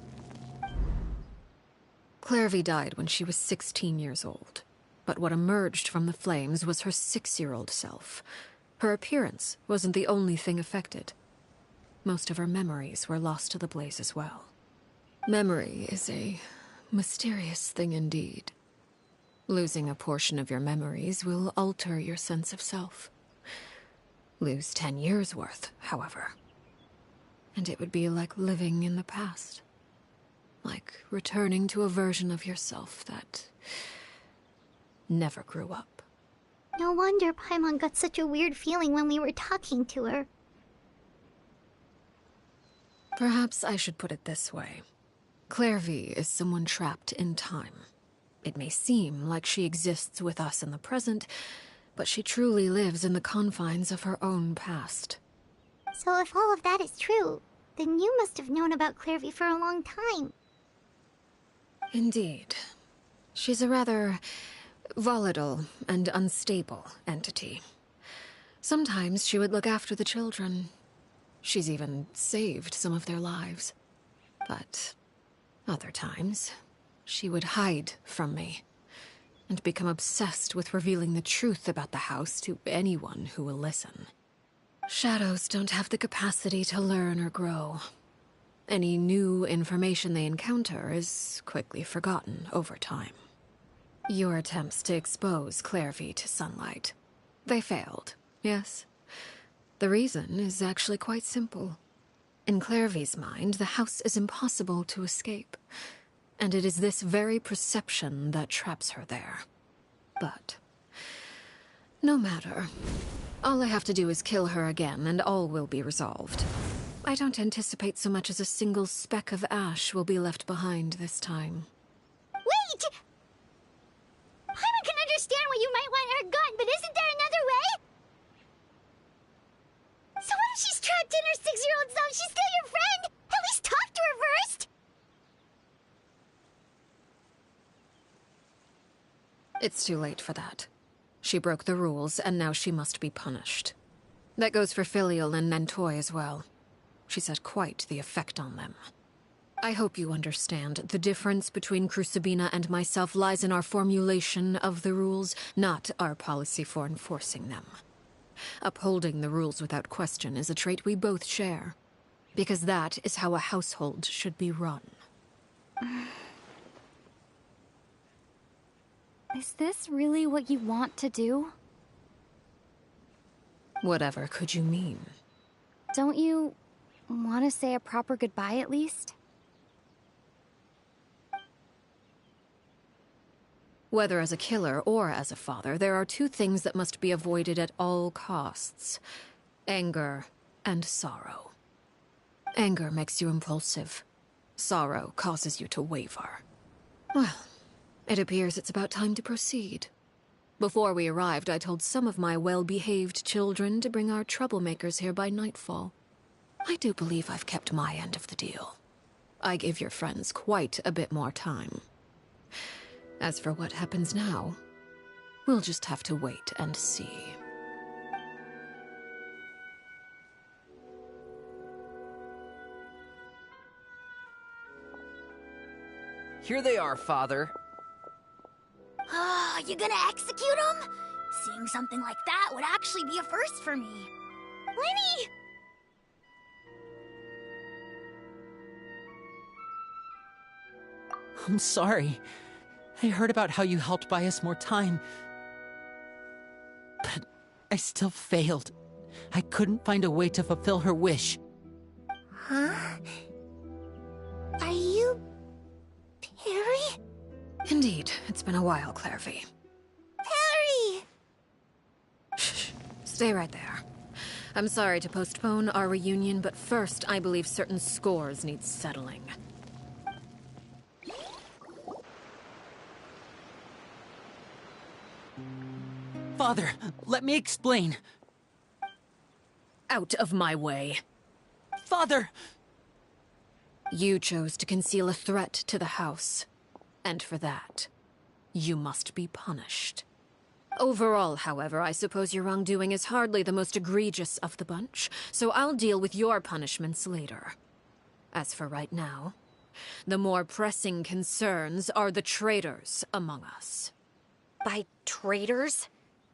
Clairvy died when she was 16 years old, but what emerged from the flames was her 6-year-old self. Her appearance wasn't the only thing affected. Most of her memories were lost to the blaze as well. Memory is a mysterious thing indeed. Losing a portion of your memories will alter your sense of self. Lose 10 years' worth, however, and it would be like living in the past. Like returning to a version of yourself that never grew up. No wonder Paimon got such a weird feeling when we were talking to her. Perhaps I should put it this way. Clairvy is someone trapped in time. It may seem like she exists with us in the present, but she truly lives in the confines of her own past. So if all of that is true, then you must have known about Clairvy for a long time. Indeed. She's a rather volatile and unstable entity. Sometimes she would look after the children. She's even saved some of their lives. But other times, she would hide from me and become obsessed with revealing the truth about the house to anyone who will listen. Shadows don't have the capacity to learn or grow. Any new information they encounter is quickly forgotten over time. Your attempts to expose Clairvy to sunlight. They failed, yes? The reason is actually quite simple. In Clairvy's mind, the house is impossible to escape, and it is this very perception that traps her there. But no matter. All I have to do is kill her again, and all will be resolved. I don't anticipate so much as a single speck of ash will be left behind this time. Wait! Paimon can understand why you might want her gone, but isn't there another way? So what if she's trapped in her 6-year-old self? She's still your friend! At least talk to her first! It's too late for that. She broke the rules, and now she must be punished. That goes for Filial and Nantoy as well. She's had quite the effect on them. I hope you understand the difference between Crucibina and myself lies in our formulation of the rules, not our policy for enforcing them. Upholding the rules without question is a trait we both share, because that is how a household should be run. Is this really what you want to do? Whatever could you mean? Don't you want to say a proper goodbye at least? Whether as a killer or as a father, there are two things that must be avoided at all costs: anger and sorrow. Anger makes you impulsive. sorrow causes you to waver. Well, it appears it's about time to proceed. Before we arrived, I told some of my well-behaved children to bring our troublemakers here by nightfall. I do believe I've kept my end of the deal. I gave your friends quite a bit more time. As for what happens now, we'll just have to wait and see. Here they are, Father. You gonna execute him? Seeing something like that would actually be a first for me. Lenny! I'm sorry. I heard about how you helped buy us more time. But I still failed. I couldn't find a way to fulfill her wish. Huh? Are you... Perry? Indeed, it's been a while, Clairvy. Perry! Stay right there. I'm sorry to postpone our reunion, but first I believe certain scores need settling. Father, let me explain. Out of my way. Father! You chose to conceal a threat to the house. And for that, you must be punished. Overall, however, I suppose your wrongdoing is hardly the most egregious of the bunch, so I'll deal with your punishments later. As for right now, the more pressing concerns are the traitors among us. By traitors?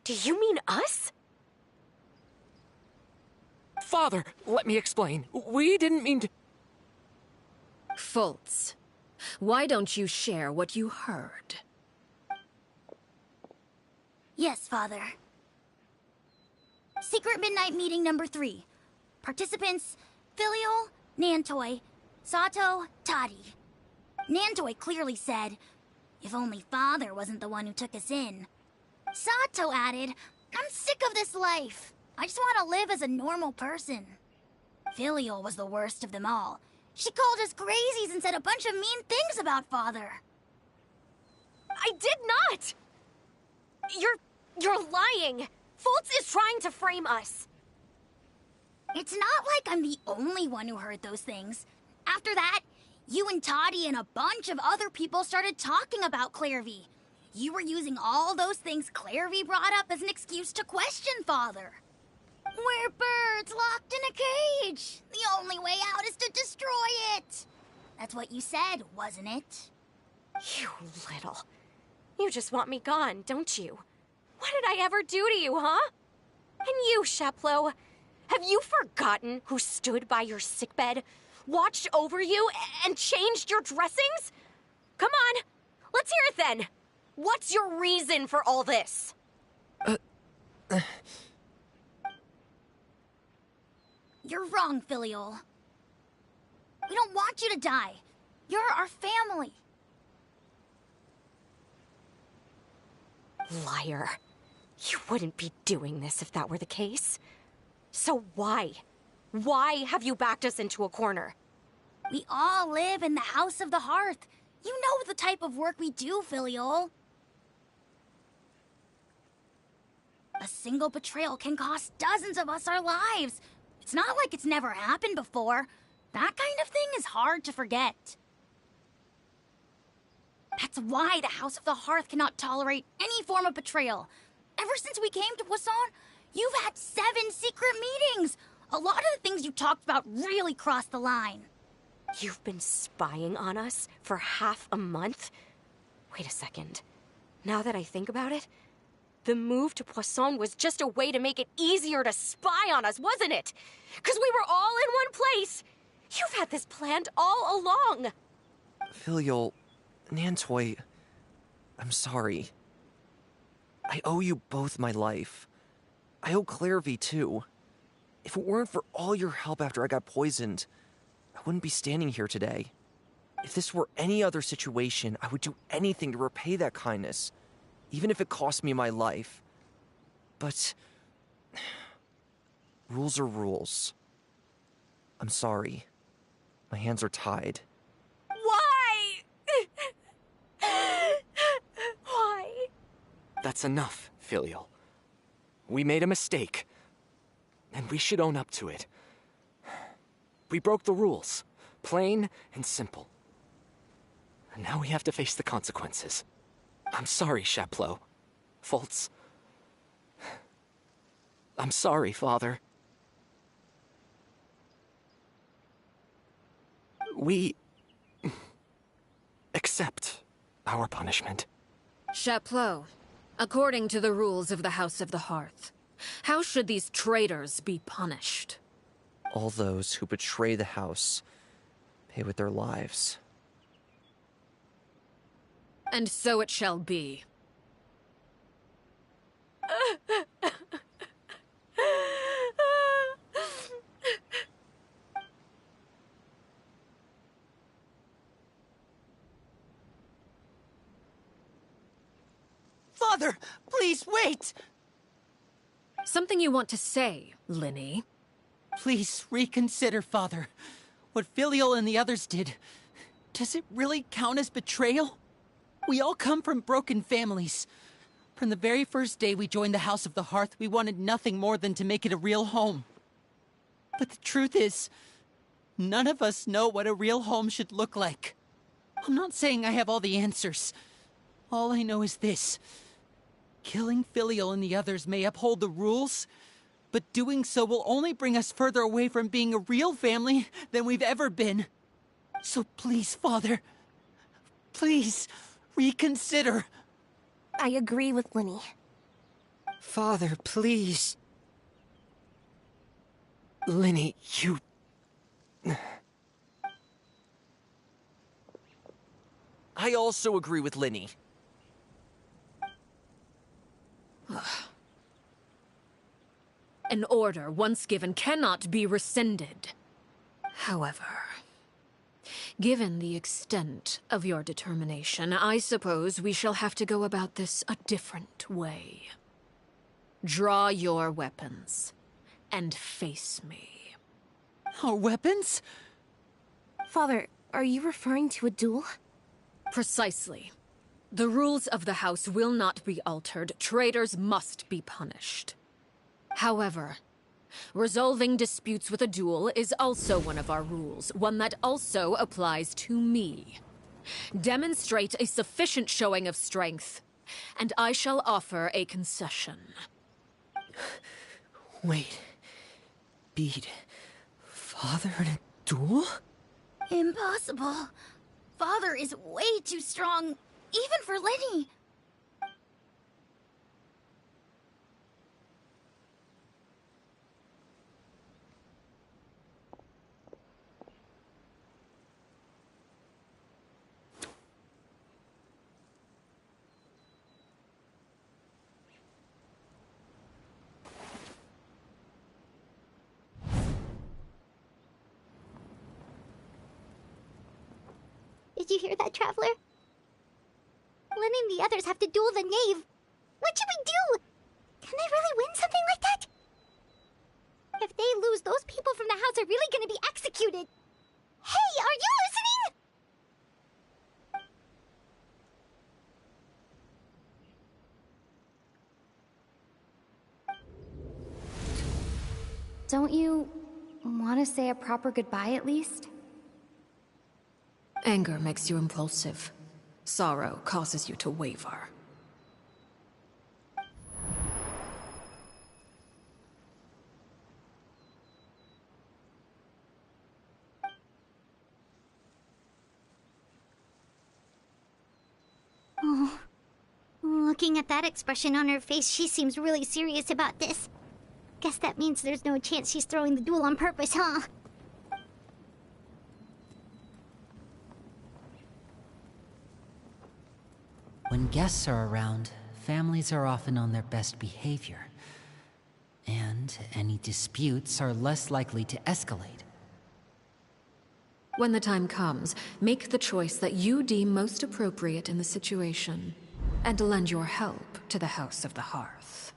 Do you mean us? Father, let me explain. We didn't mean to... Fultz, why don't you share what you heard? Yes, Father. Secret Midnight Meeting number 3. Participants, Filial, Nantoi, Sato, Toddy. Nantoi clearly said, if only Father wasn't the one who took us in. Sato added, I'm sick of this life. I just want to live as a normal person. Filial was the worst of them all. She called us crazies and said a bunch of mean things about Father. I did not! You're lying! Fultz is trying to frame us. It's not like I'm the only one who heard those things. After that, you and Toddy and a bunch of other people started talking about Clairvy. You were using all those things Clairvy brought up as an excuse to question Father. We're birds locked in a cage. The only way out is to destroy it. That's what you said, wasn't it? You little... You just want me gone, don't you? What did I ever do to you, huh? And you, Sheplo, have you forgotten who stood by your sickbed, watched over you, and changed your dressings? Come on, let's hear it then. What's your reason for all this? You're wrong, Filial. We don't want you to die. You're our family. Liar. You wouldn't be doing this if that were the case. So why? Why have you backed us into a corner? We all live in the House of the Hearth. You know the type of work we do, Filial. A single betrayal can cost dozens of us our lives. It's not like it's never happened before. That kind of thing is hard to forget. That's why the House of the Hearth cannot tolerate any form of betrayal. Ever since we came to Poisson, you've had 7 secret meetings. A lot of the things you talked about really crossed the line. You've been spying on us for half a month? Wait a second. Now that I think about it, the move to Poisson was just a way to make it easier to spy on us, wasn't it? Because we were all in one place. You've had this planned all along. Filial, Nantoi, I'm sorry. I owe you both my life. I owe Clairvy too. If it weren't for all your help after I got poisoned, I wouldn't be standing here today. If this were any other situation, I would do anything to repay that kindness, even if it cost me my life. But rules are rules. I'm sorry. My hands are tied. That's enough, Filial. We made a mistake, and we should own up to it. We broke the rules, plain and simple. And now we have to face the consequences. I'm sorry, Chaplot. Foltz. I'm sorry, Father. We accept our punishment. Chaplot, according to the rules of the House of the Hearth, how should these traitors be punished? All those who betray the house pay with their lives. And so it shall be. Father, please wait! Something you want to say, Linny? Please reconsider, Father. What Filial and the others did, does it really count as betrayal? We all come from broken families. From the very first day we joined the House of the Hearth, we wanted nothing more than to make it a real home. But the truth is, none of us know what a real home should look like. I'm not saying I have all the answers. All I know is this. Killing Filial and the others may uphold the rules, but doing so will only bring us further away from being a real family than we've ever been. So please, Father, please reconsider. I agree with Linny. Father, please. Linny, you... I also agree with Linny. An order once given cannot be rescinded. However, given the extent of your determination, I suppose we shall have to go about this a different way. Draw your weapons and face me. Our weapons? Father, are you referring to a duel? Precisely. The rules of the house will not be altered. Traitors must be punished. However, resolving disputes with a duel is also one of our rules, one that also applies to me. Demonstrate a sufficient showing of strength, and I shall offer a concession. Wait. Beat Father in a duel? Impossible. Father is way too strong, even for Linny. Did you hear that, Traveler? Lenny and the others have to duel the knave. What should we do? Can they really win something like that? If they lose, those people from the house are really gonna be executed. Hey, are you listening? Don't you want to say a proper goodbye at least? Anger makes you impulsive. Sorrow causes you to waver. Oh, looking at that expression on her face, she seems really serious about this. Guess that means there's no chance she's throwing the duel on purpose, huh? When guests are around, families are often on their best behavior. And any disputes are less likely to escalate. When the time comes, make the choice that you deem most appropriate in the situation, and lend your help to the House of the Hearth.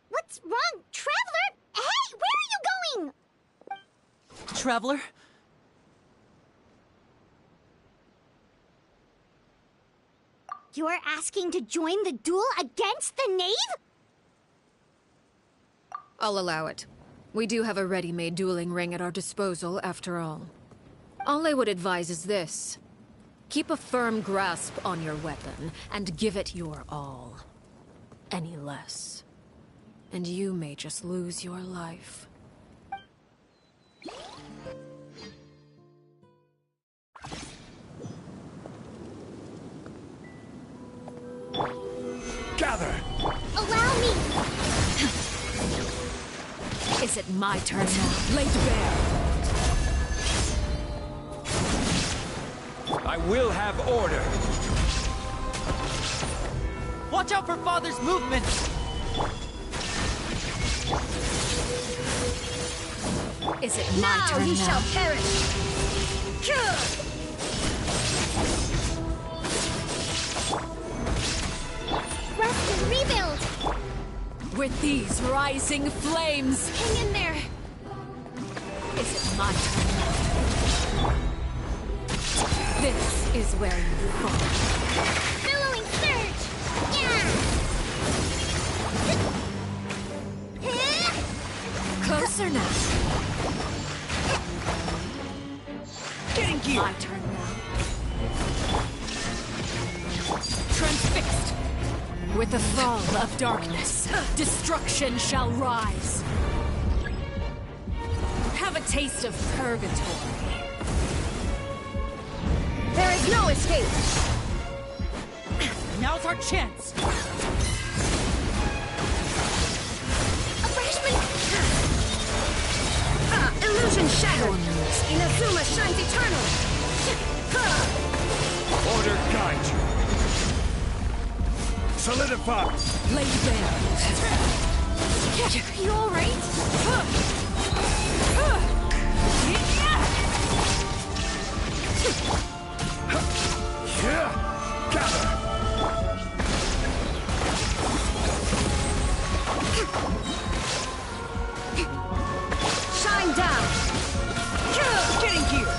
What's wrong, Traveler? Hey, where are you going? You're asking to join the duel against the knave? I'll allow it. We do have a ready-made dueling ring at our disposal, after all. All I would advise is this. Keep a firm grasp on your weapon, and give it your all. Any less, and you may just lose your life. Gather! Allow me! Is it my turn now? Laid bare. I will have order! Watch out for Father's movements! Is it my turn now? You shall perish! Rest and rebuild! With these rising flames! Hang in there! Is it my turn now? This is where you fall. Billowing surge! Yeah! Closer now. Getting gear! My turn now. Transfixed. With the fall of darkness, destruction shall rise. Have a taste of purgatory. There is no escape! Now's our chance! Illusion shattered! Inazuma shines eternal! Order guide you! Solidify! Lay bare. You alright? Yeah! Gather! Shine down! Getting gear!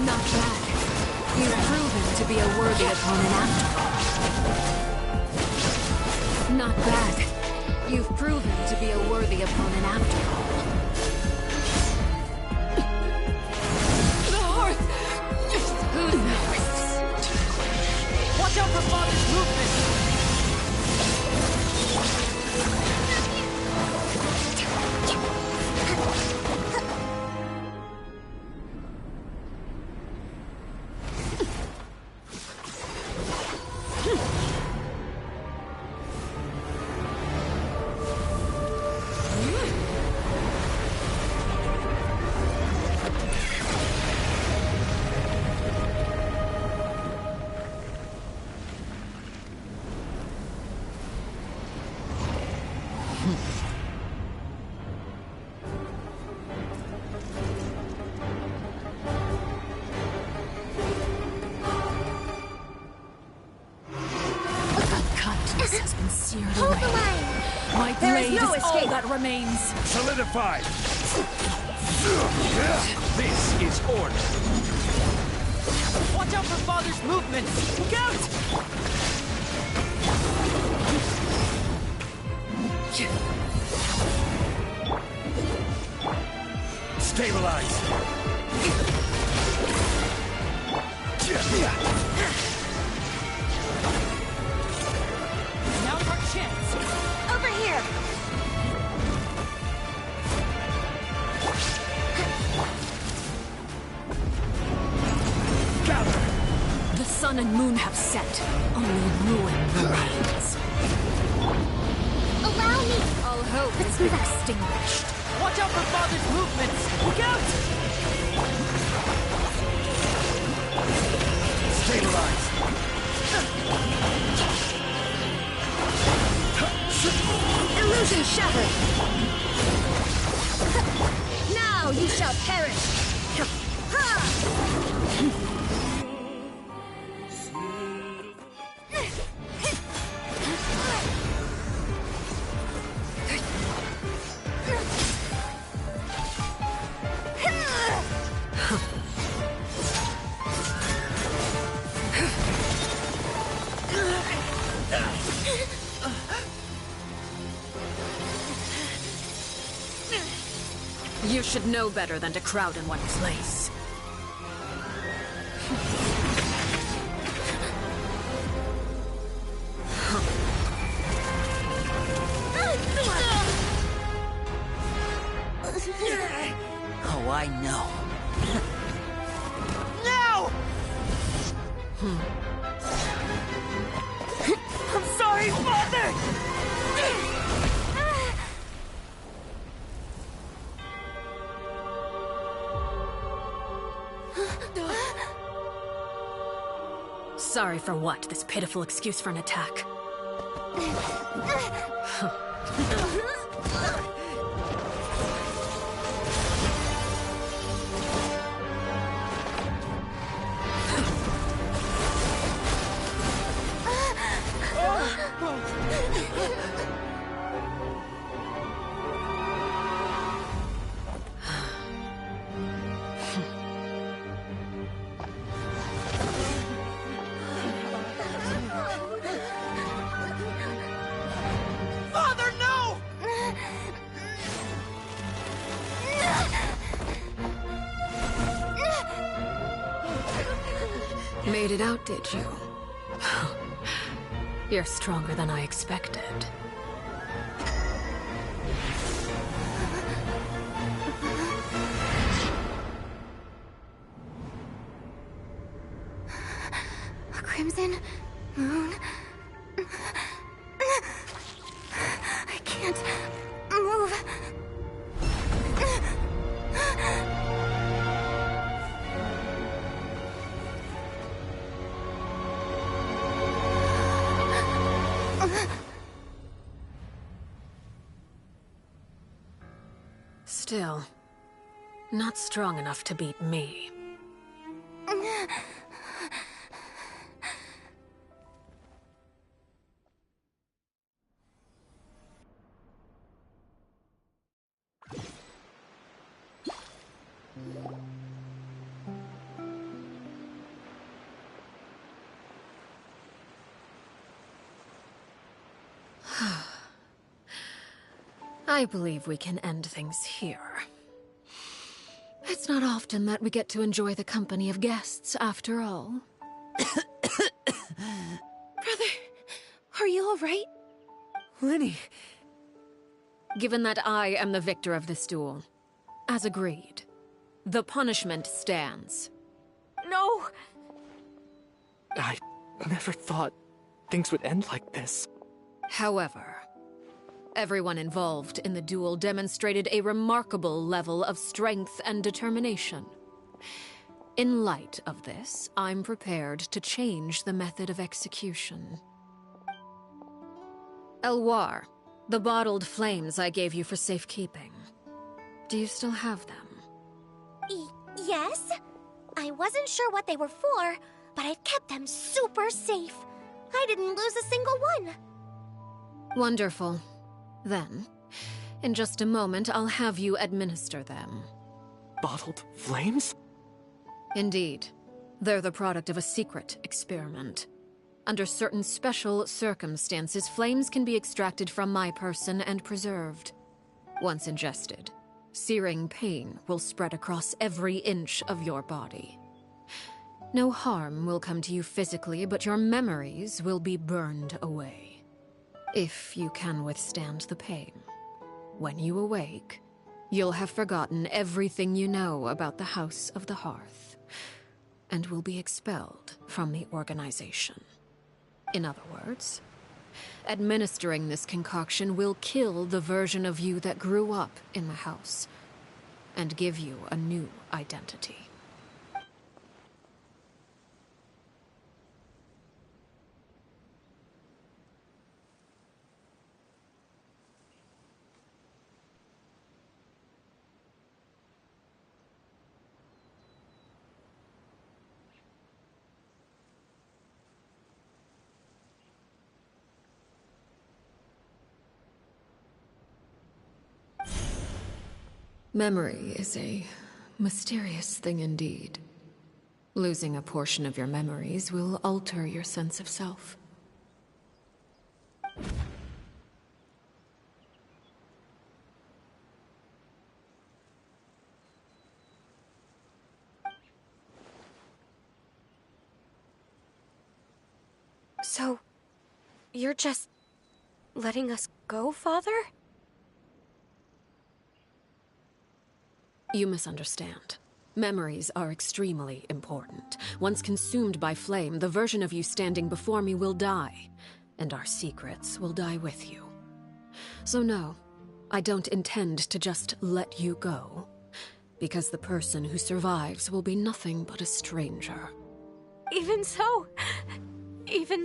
Not bad. You've proven to be a worthy opponent after all. Not bad. You've proven to be a worthy opponent after all. The hearth! Who knows? Watch out for Father's movement! Has been seared Hold the away. line! My There blade is no is all escape. that remains. Solidified! This is order! Watch out for Father's movements! Look out! Stabilize! Now's our chance! Over here! Gather! The sun and moon have set. Only ruin remains. Allow me! All hope has been extinguished. Watch out for Father's movements! Look out! Stabilize! Illusion shattered! Now you shall perish! You should know better than to crowd in one place. Oh, I know. No! I'm sorry, Father! Sorry for what? This pitiful excuse for an attack. Father, no! Made it out, did you? You're stronger than I expected. A crimson moon. I can't move. Still, not strong enough to beat me. I believe we can end things here. It's not often that we get to enjoy the company of guests, after all. Brother, are you all right? Lenny. Given that I am the victor of this duel, as agreed, the punishment stands. No! I never thought things would end like this. However, everyone involved in the duel demonstrated a remarkable level of strength and determination. In light of this, I'm prepared to change the method of execution. Elwar, the bottled flames I gave you for safekeeping. Do you still have them? Yes? I wasn't sure what they were for, but I've kept them super safe. I didn't lose a single one. Wonderful. Then, in just a moment, I'll have you administer them. Bottled flames? Indeed. They're the product of a secret experiment. Under certain special circumstances, flames can be extracted from my person and preserved. Once ingested, searing pain will spread across every inch of your body. No harm will come to you physically, but your memories will be burned away. If you can withstand the pain. When you awake, you'll have forgotten everything you know about the House of the Hearth, and will be expelled from the organization. In other words, administering this concoction will kill the version of you that grew up in the house, and give you a new identity. Memory is a mysterious thing indeed. Losing a portion of your memories will alter your sense of self. So, you're just letting us go, Father? You misunderstand. Memories are extremely important. Once consumed by flame, the version of you standing before me will die, and our secrets will die with you. So no, I don't intend to just let you go, because the person who survives will be nothing but a stranger. Even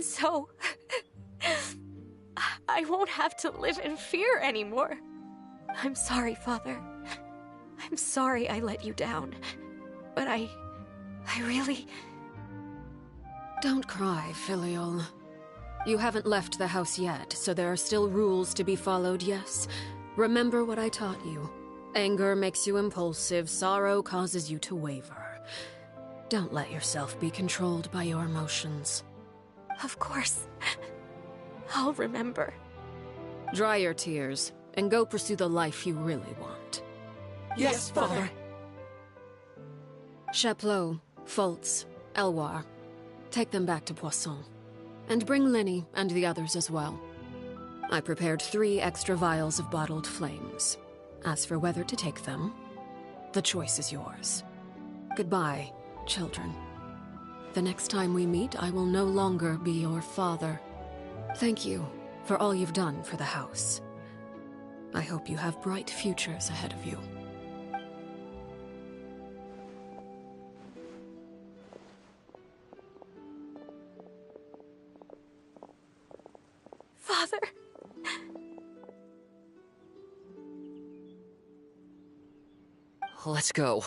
so, I won't have to live in fear anymore. I'm sorry, Father. I'm sorry I let you down. But I really... Don't cry, Filial. You haven't left the house yet, so there are still rules to be followed, yes? Remember what I taught you. Anger makes you impulsive, sorrow causes you to waver. Don't let yourself be controlled by your emotions. Of course. I'll remember. Dry your tears, and go pursue the life you really want. Yes, Father. Chaplot, Foltz, Elwar. Take them back to Poisson. And bring Lenny and the others as well. I prepared 3 extra vials of bottled flames. As for whether to take them, the choice is yours. Goodbye, children. The next time we meet, I will no longer be your father. Thank you for all you've done for the house. I hope you have bright futures ahead of you. Father. Let's go.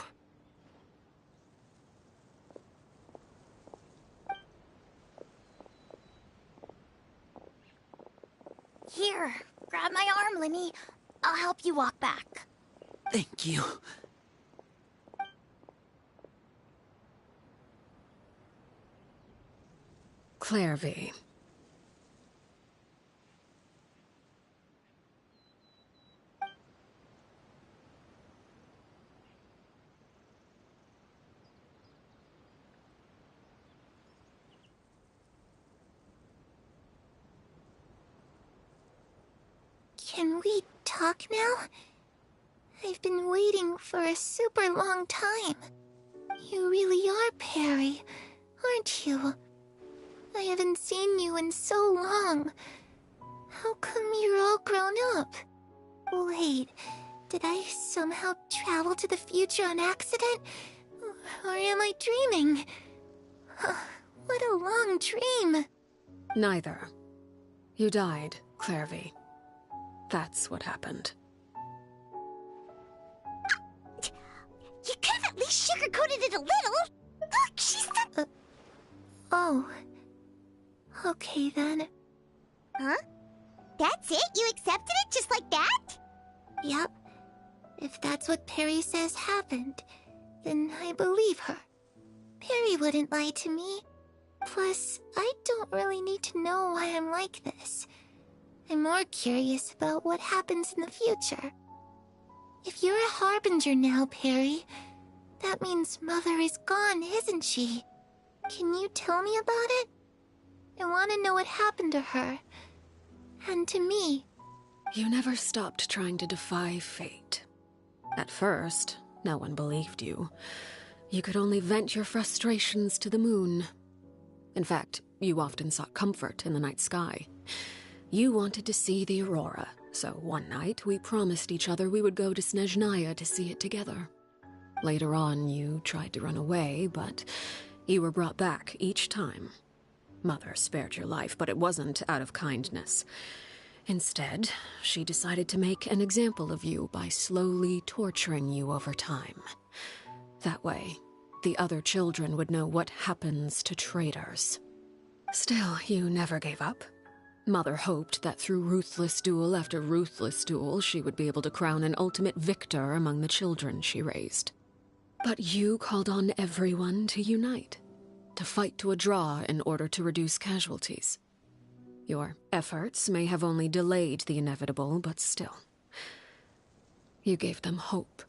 Here, grab my arm, Lenny. I'll help you walk back. Thank you. Clairvy. Can we talk now? I've been waiting for a super long time. You really are Perry, aren't you? I haven't seen you in so long. How come you're all grown up? Wait, did I somehow travel to the future on accident? Or am I dreaming? What a long dream. Neither. You died, Clairvy. That's what happened. You could have at least sugarcoated it a little. Look, she's the... Oh. Okay, then. Huh? That's it? You accepted it just like that? Yep. If that's what Perry says happened, then I believe her. Perry wouldn't lie to me. Plus, I don't really need to know why I'm like this. I'm more curious about what happens in the future. If you're a harbinger now, Perry, that means Mother is gone, isn't she? Can you tell me about it? I want to know what happened to her. And to me. You never stopped trying to defy fate. At first, no one believed you. You could only vent your frustrations to the moon. In fact, you often sought comfort in the night sky. You wanted to see the aurora, so one night we promised each other we would go to Snezhnaya to see it together. Later on, you tried to run away, but you were brought back each time. Mother spared your life, but it wasn't out of kindness. Instead, she decided to make an example of you by slowly torturing you over time. That way, the other children would know what happens to traitors. Still, you never gave up. Mother hoped that through ruthless duel after ruthless duel, she would be able to crown an ultimate victor among the children she raised. But you called on everyone to unite, to fight to a draw in order to reduce casualties. Your efforts may have only delayed the inevitable, but still. You gave them hope.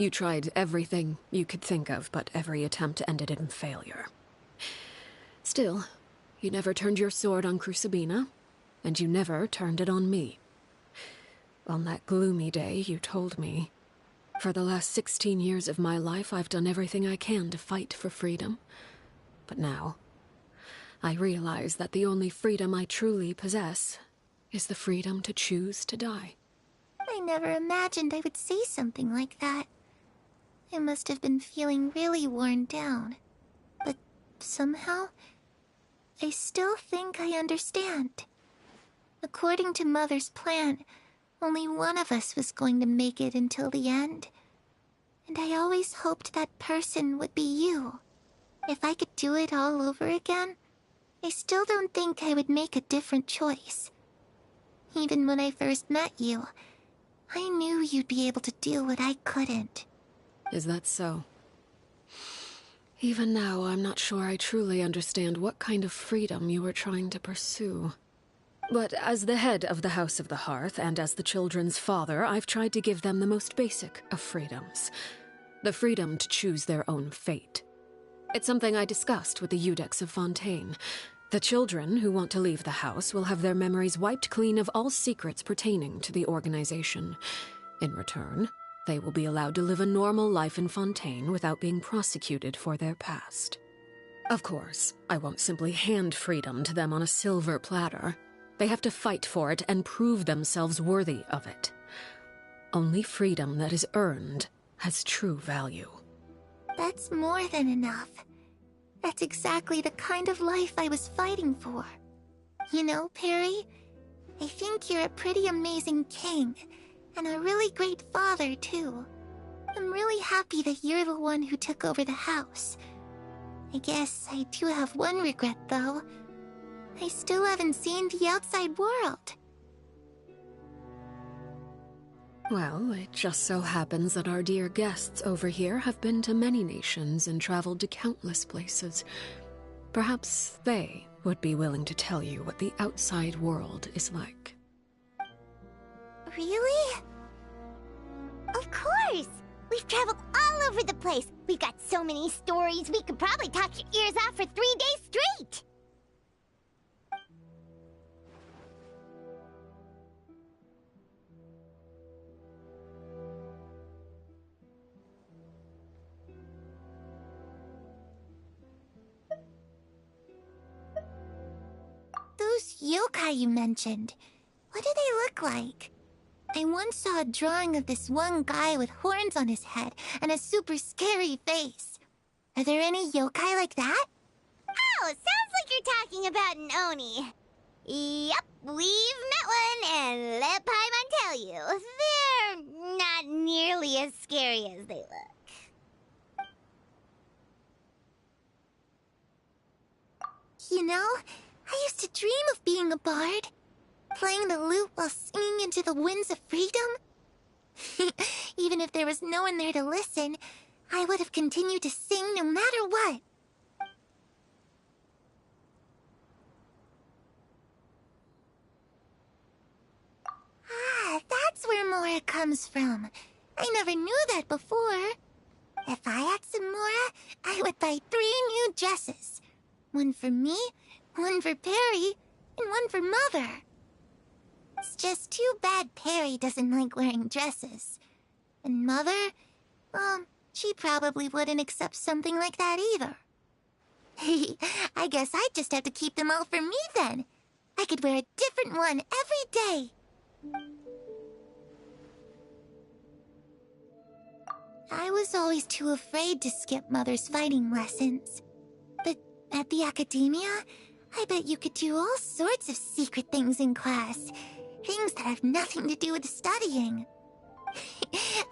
You tried everything you could think of, but every attempt ended in failure. Still, You never turned your sword on Crucibina, and you never turned it on me. On that gloomy day, you told me, "For the last 16 years of my life, I've done everything I can to fight for freedom. But now, I realize that the only freedom I truly possess is the freedom to choose to die." I never imagined I would say something like that. I must have been feeling really worn down. But somehow, I still think I understand. According to Mother's plan, only one of us was going to make it until the end. And I always hoped that person would be you. If I could do it all over again, I still don't think I would make a different choice. Even when I first met you, I knew you'd be able to do what I couldn't. Is that so? Even now, I'm not sure I truly understand what kind of freedom you were trying to pursue. But as the head of the House of the Hearth, and as the children's father, I've tried to give them the most basic of freedoms. The freedom to choose their own fate. It's something I discussed with the Iudex of Fontaine. The children who want to leave the house will have their memories wiped clean of all secrets pertaining to the organization. In return, they will be allowed to live a normal life in Fontaine without being prosecuted for their past. Of course, I won't simply hand freedom to them on a silver platter. They have to fight for it and prove themselves worthy of it. Only freedom that is earned has true value. That's more than enough. That's exactly the kind of life I was fighting for. You know, Perry, I think you're a pretty amazing king, and a really great father, too. I'm really happy that you're the one who took over the house. I guess I do have one regret, though. I still haven't seen the outside world. Well, it just so happens that our dear guests over here have been to many nations and traveled to countless places. Perhaps they would be willing to tell you what the outside world is like. Really? Of course! We've traveled all over the place. We've got so many stories, we could probably talk your ears off for 3 days straight! Those yokai you mentioned, what do they look like? I once saw a drawing of this one guy with horns on his head and a super scary face. Are there any yokai like that? Oh, sounds like you're talking about an Oni. Yep, we've met one, and let Paimon tell you, they're not nearly as scary as they look. You know, I used to dream of being a bard. Playing the lute while singing into the winds of freedom. Even if there was no one there to listen, I would have continued to sing no matter what. Ah, that's where Mora comes from. I never knew that before. If I had some Mora, I would buy 3 new dresses. One for me, one for Perry, and one for Mother. It's just too bad Perry doesn't like wearing dresses. And Mother, well, she probably wouldn't accept something like that either. I guess I'd just have to keep them all for me then. I could wear a different one every day. I was always too afraid to skip Mother's fighting lessons. But at the academia, I bet you could do all sorts of secret things in class. Things that have nothing to do with studying.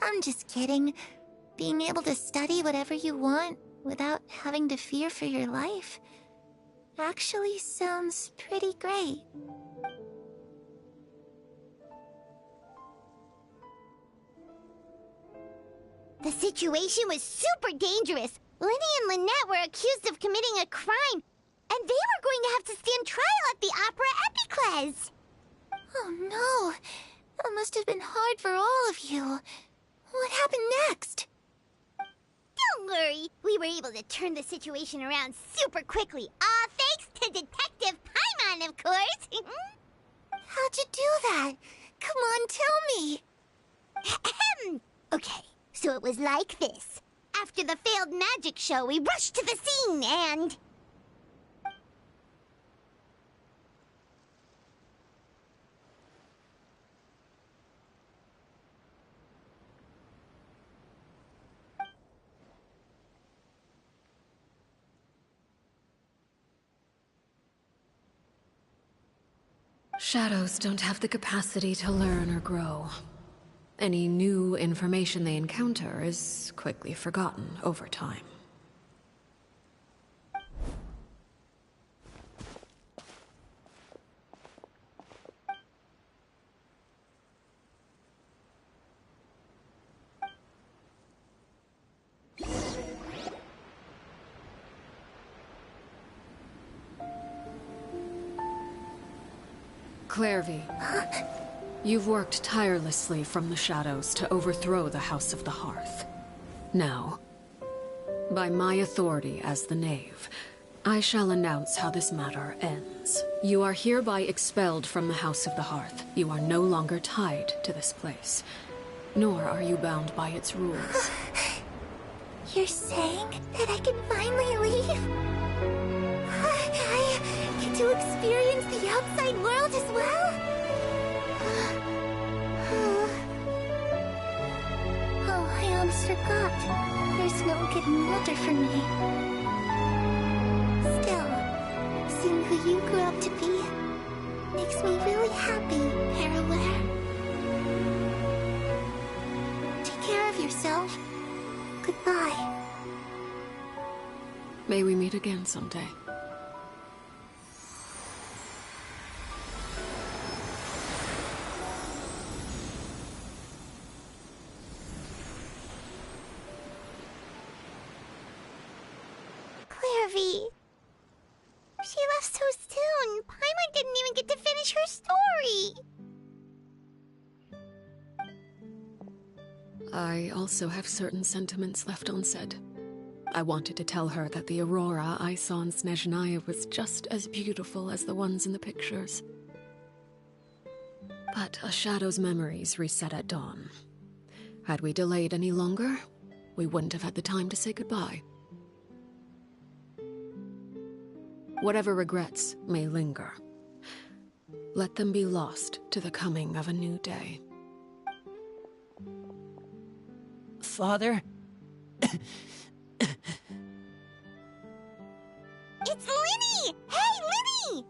I'm just kidding. Being able to study whatever you want without having to fear for your life actually sounds pretty great. The situation was super dangerous. Lenny and Lynette were accused of committing a crime, and they were going to have to stand trial at the Opera Epicles. Oh no, that must have been hard for all of you. What happened next? Don't worry, we were able to turn the situation around super quickly, all thanks to Detective of course. How'd you do that? Come on, tell me. Okay, so it was like this. After the failed magic show, we rushed to the scene and... Shadows don't have the capacity to learn or grow. Any new information they encounter is quickly forgotten over time. Clairvy, you've worked tirelessly from the shadows to overthrow the House of the Hearth. Now, by my authority as the Knave, I shall announce how this matter ends. You are hereby expelled from the House of the Hearth. You are no longer tied to this place, nor are you bound by its rules. You're saying that I can finally leave? I get to experience the outside world as well? Oh, I almost forgot. There's no getting older for me. Still, seeing who you grew up to be makes me really happy, Paraware. Take care of yourself. Goodbye. May we meet again someday. Clairvy. She left so soon. Paimon didn't even get to finish her story. I also have certain sentiments left unsaid. I wanted to tell her that the aurora I saw in Snezhnaya was just as beautiful as the ones in the pictures. But a shadow's memories reset at dawn. Had we delayed any longer, we wouldn't have had the time to say goodbye. Whatever regrets may linger, let them be lost to the coming of a new day. Father? It's Linny! Hey, Linny!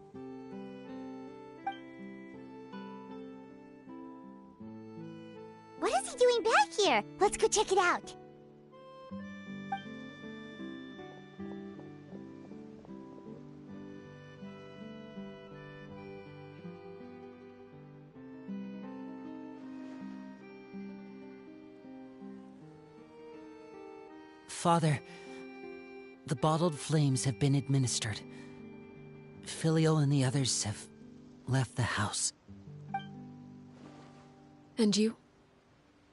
What is he doing back here? Let's go check it out. Father, the bottled flames have been administered. Filial and the others have left the house. And you?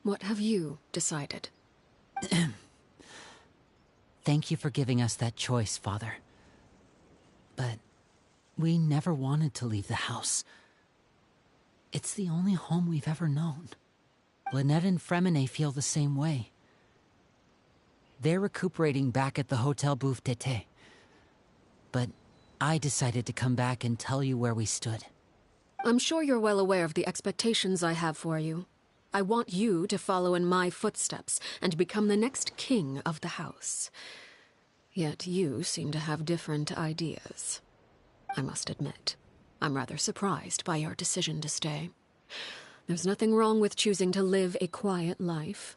What have you decided? Thank you for giving us that choice, Father. But we never wanted to leave the house. It's the only home we've ever known. Lynette and Fremine feel the same way. They're recuperating back at the Hotel Bouffe d'été. But I decided to come back and tell you where we stood. I'm sure you're well aware of the expectations I have for you. I want you to follow in my footsteps and become the next king of the house. Yet you seem to have different ideas. I must admit, I'm rather surprised by your decision to stay. There's nothing wrong with choosing to live a quiet life.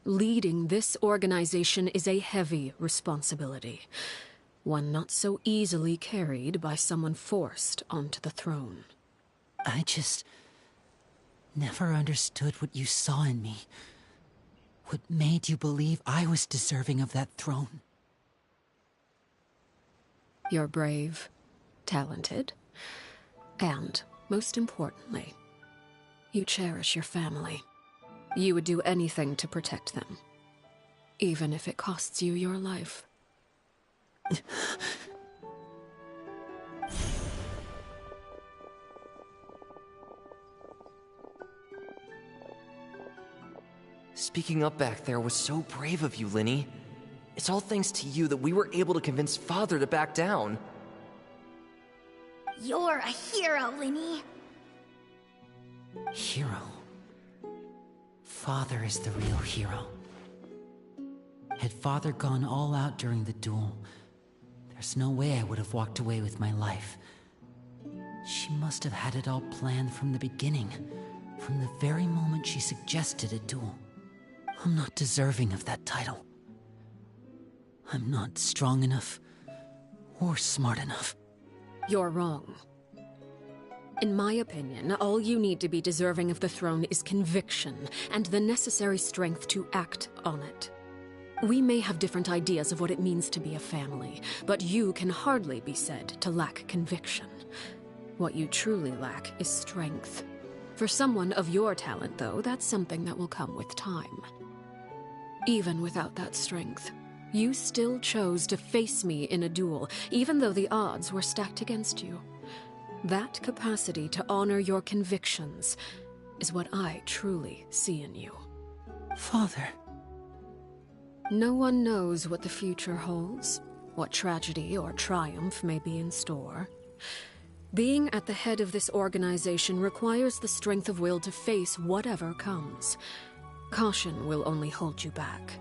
Leading this organization is a heavy responsibility, one not so easily carried by someone forced onto the throne. I just never understood what you saw in me. What made you believe I was deserving of that throne? You're brave, talented, and, most importantly, you cherish your family. You would do anything to protect them, even if it costs you your life. Speaking up back there was so brave of you, Linny. It's all thanks to you that we were able to convince Father to back down. You're a hero, Linny. Hero. Father is the real hero. Had Father gone all out during the duel, there's no way I would have walked away with my life. She must have had it all planned from the beginning, from the very moment she suggested a duel. I'm not deserving of that title. I'm not strong enough or smart enough. You're wrong. In my opinion, all you need to be deserving of the throne is conviction and the necessary strength to act on it. We may have different ideas of what it means to be a family, but you can hardly be said to lack conviction. What you truly lack is strength. For someone of your talent, though, that's something that will come with time. Even without that strength, you still chose to face me in a duel, even though the odds were stacked against you. That capacity to honor your convictions is what I truly see in you. Father. No one knows what the future holds, what tragedy or triumph may be in store. Being at the head of this organization requires the strength of will to face whatever comes. Caution will only hold you back.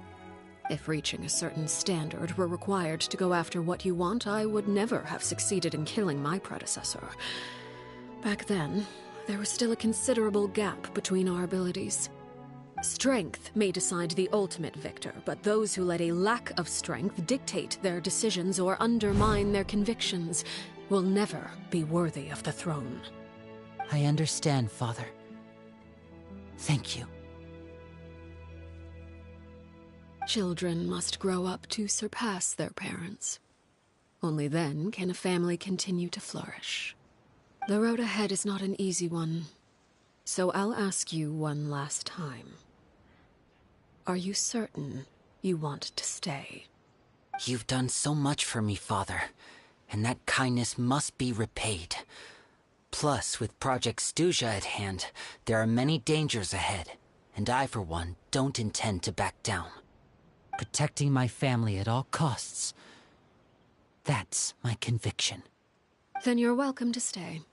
If reaching a certain standard were required to go after what you want, I would never have succeeded in killing my predecessor. Back then, there was still a considerable gap between our abilities. Strength may decide the ultimate victor, but those who let a lack of strength dictate their decisions or undermine their convictions will never be worthy of the throne. I understand, Father. Thank you. Children must grow up to surpass their parents. Only then can a family continue to flourish. The road ahead is not an easy one, so I'll ask you one last time. Are you certain you want to stay? You've done so much for me, Father, and that kindness must be repaid. Plus, with Project Stuja at hand, there are many dangers ahead, and I, for one, don't intend to back down. Protecting my family at all costs. That's my conviction. Then you're welcome to stay.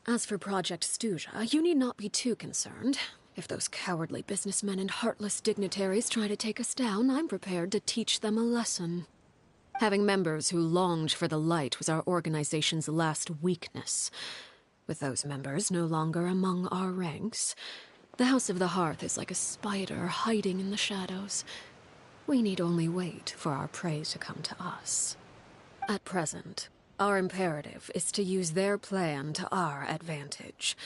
As for Project Stuja, you need not be too concerned. If those cowardly businessmen and heartless dignitaries try to take us down, I'm prepared to teach them a lesson. Having members who longed for the light was our organization's last weakness. With those members no longer among our ranks, the House of the Hearth is like a spider hiding in the shadows. We need only wait for our prey to come to us. At present, our imperative is to use their plan to our advantage.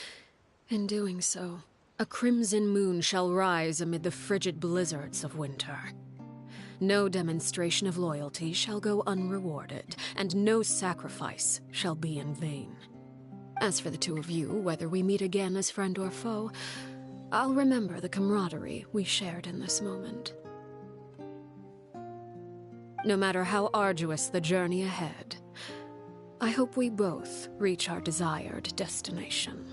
In doing so, a crimson moon shall rise amid the frigid blizzards of winter. No demonstration of loyalty shall go unrewarded, and no sacrifice shall be in vain. As for the two of you, whether we meet again as friend or foe, I'll remember the camaraderie we shared in this moment. No matter how arduous the journey ahead, I hope we both reach our desired destination.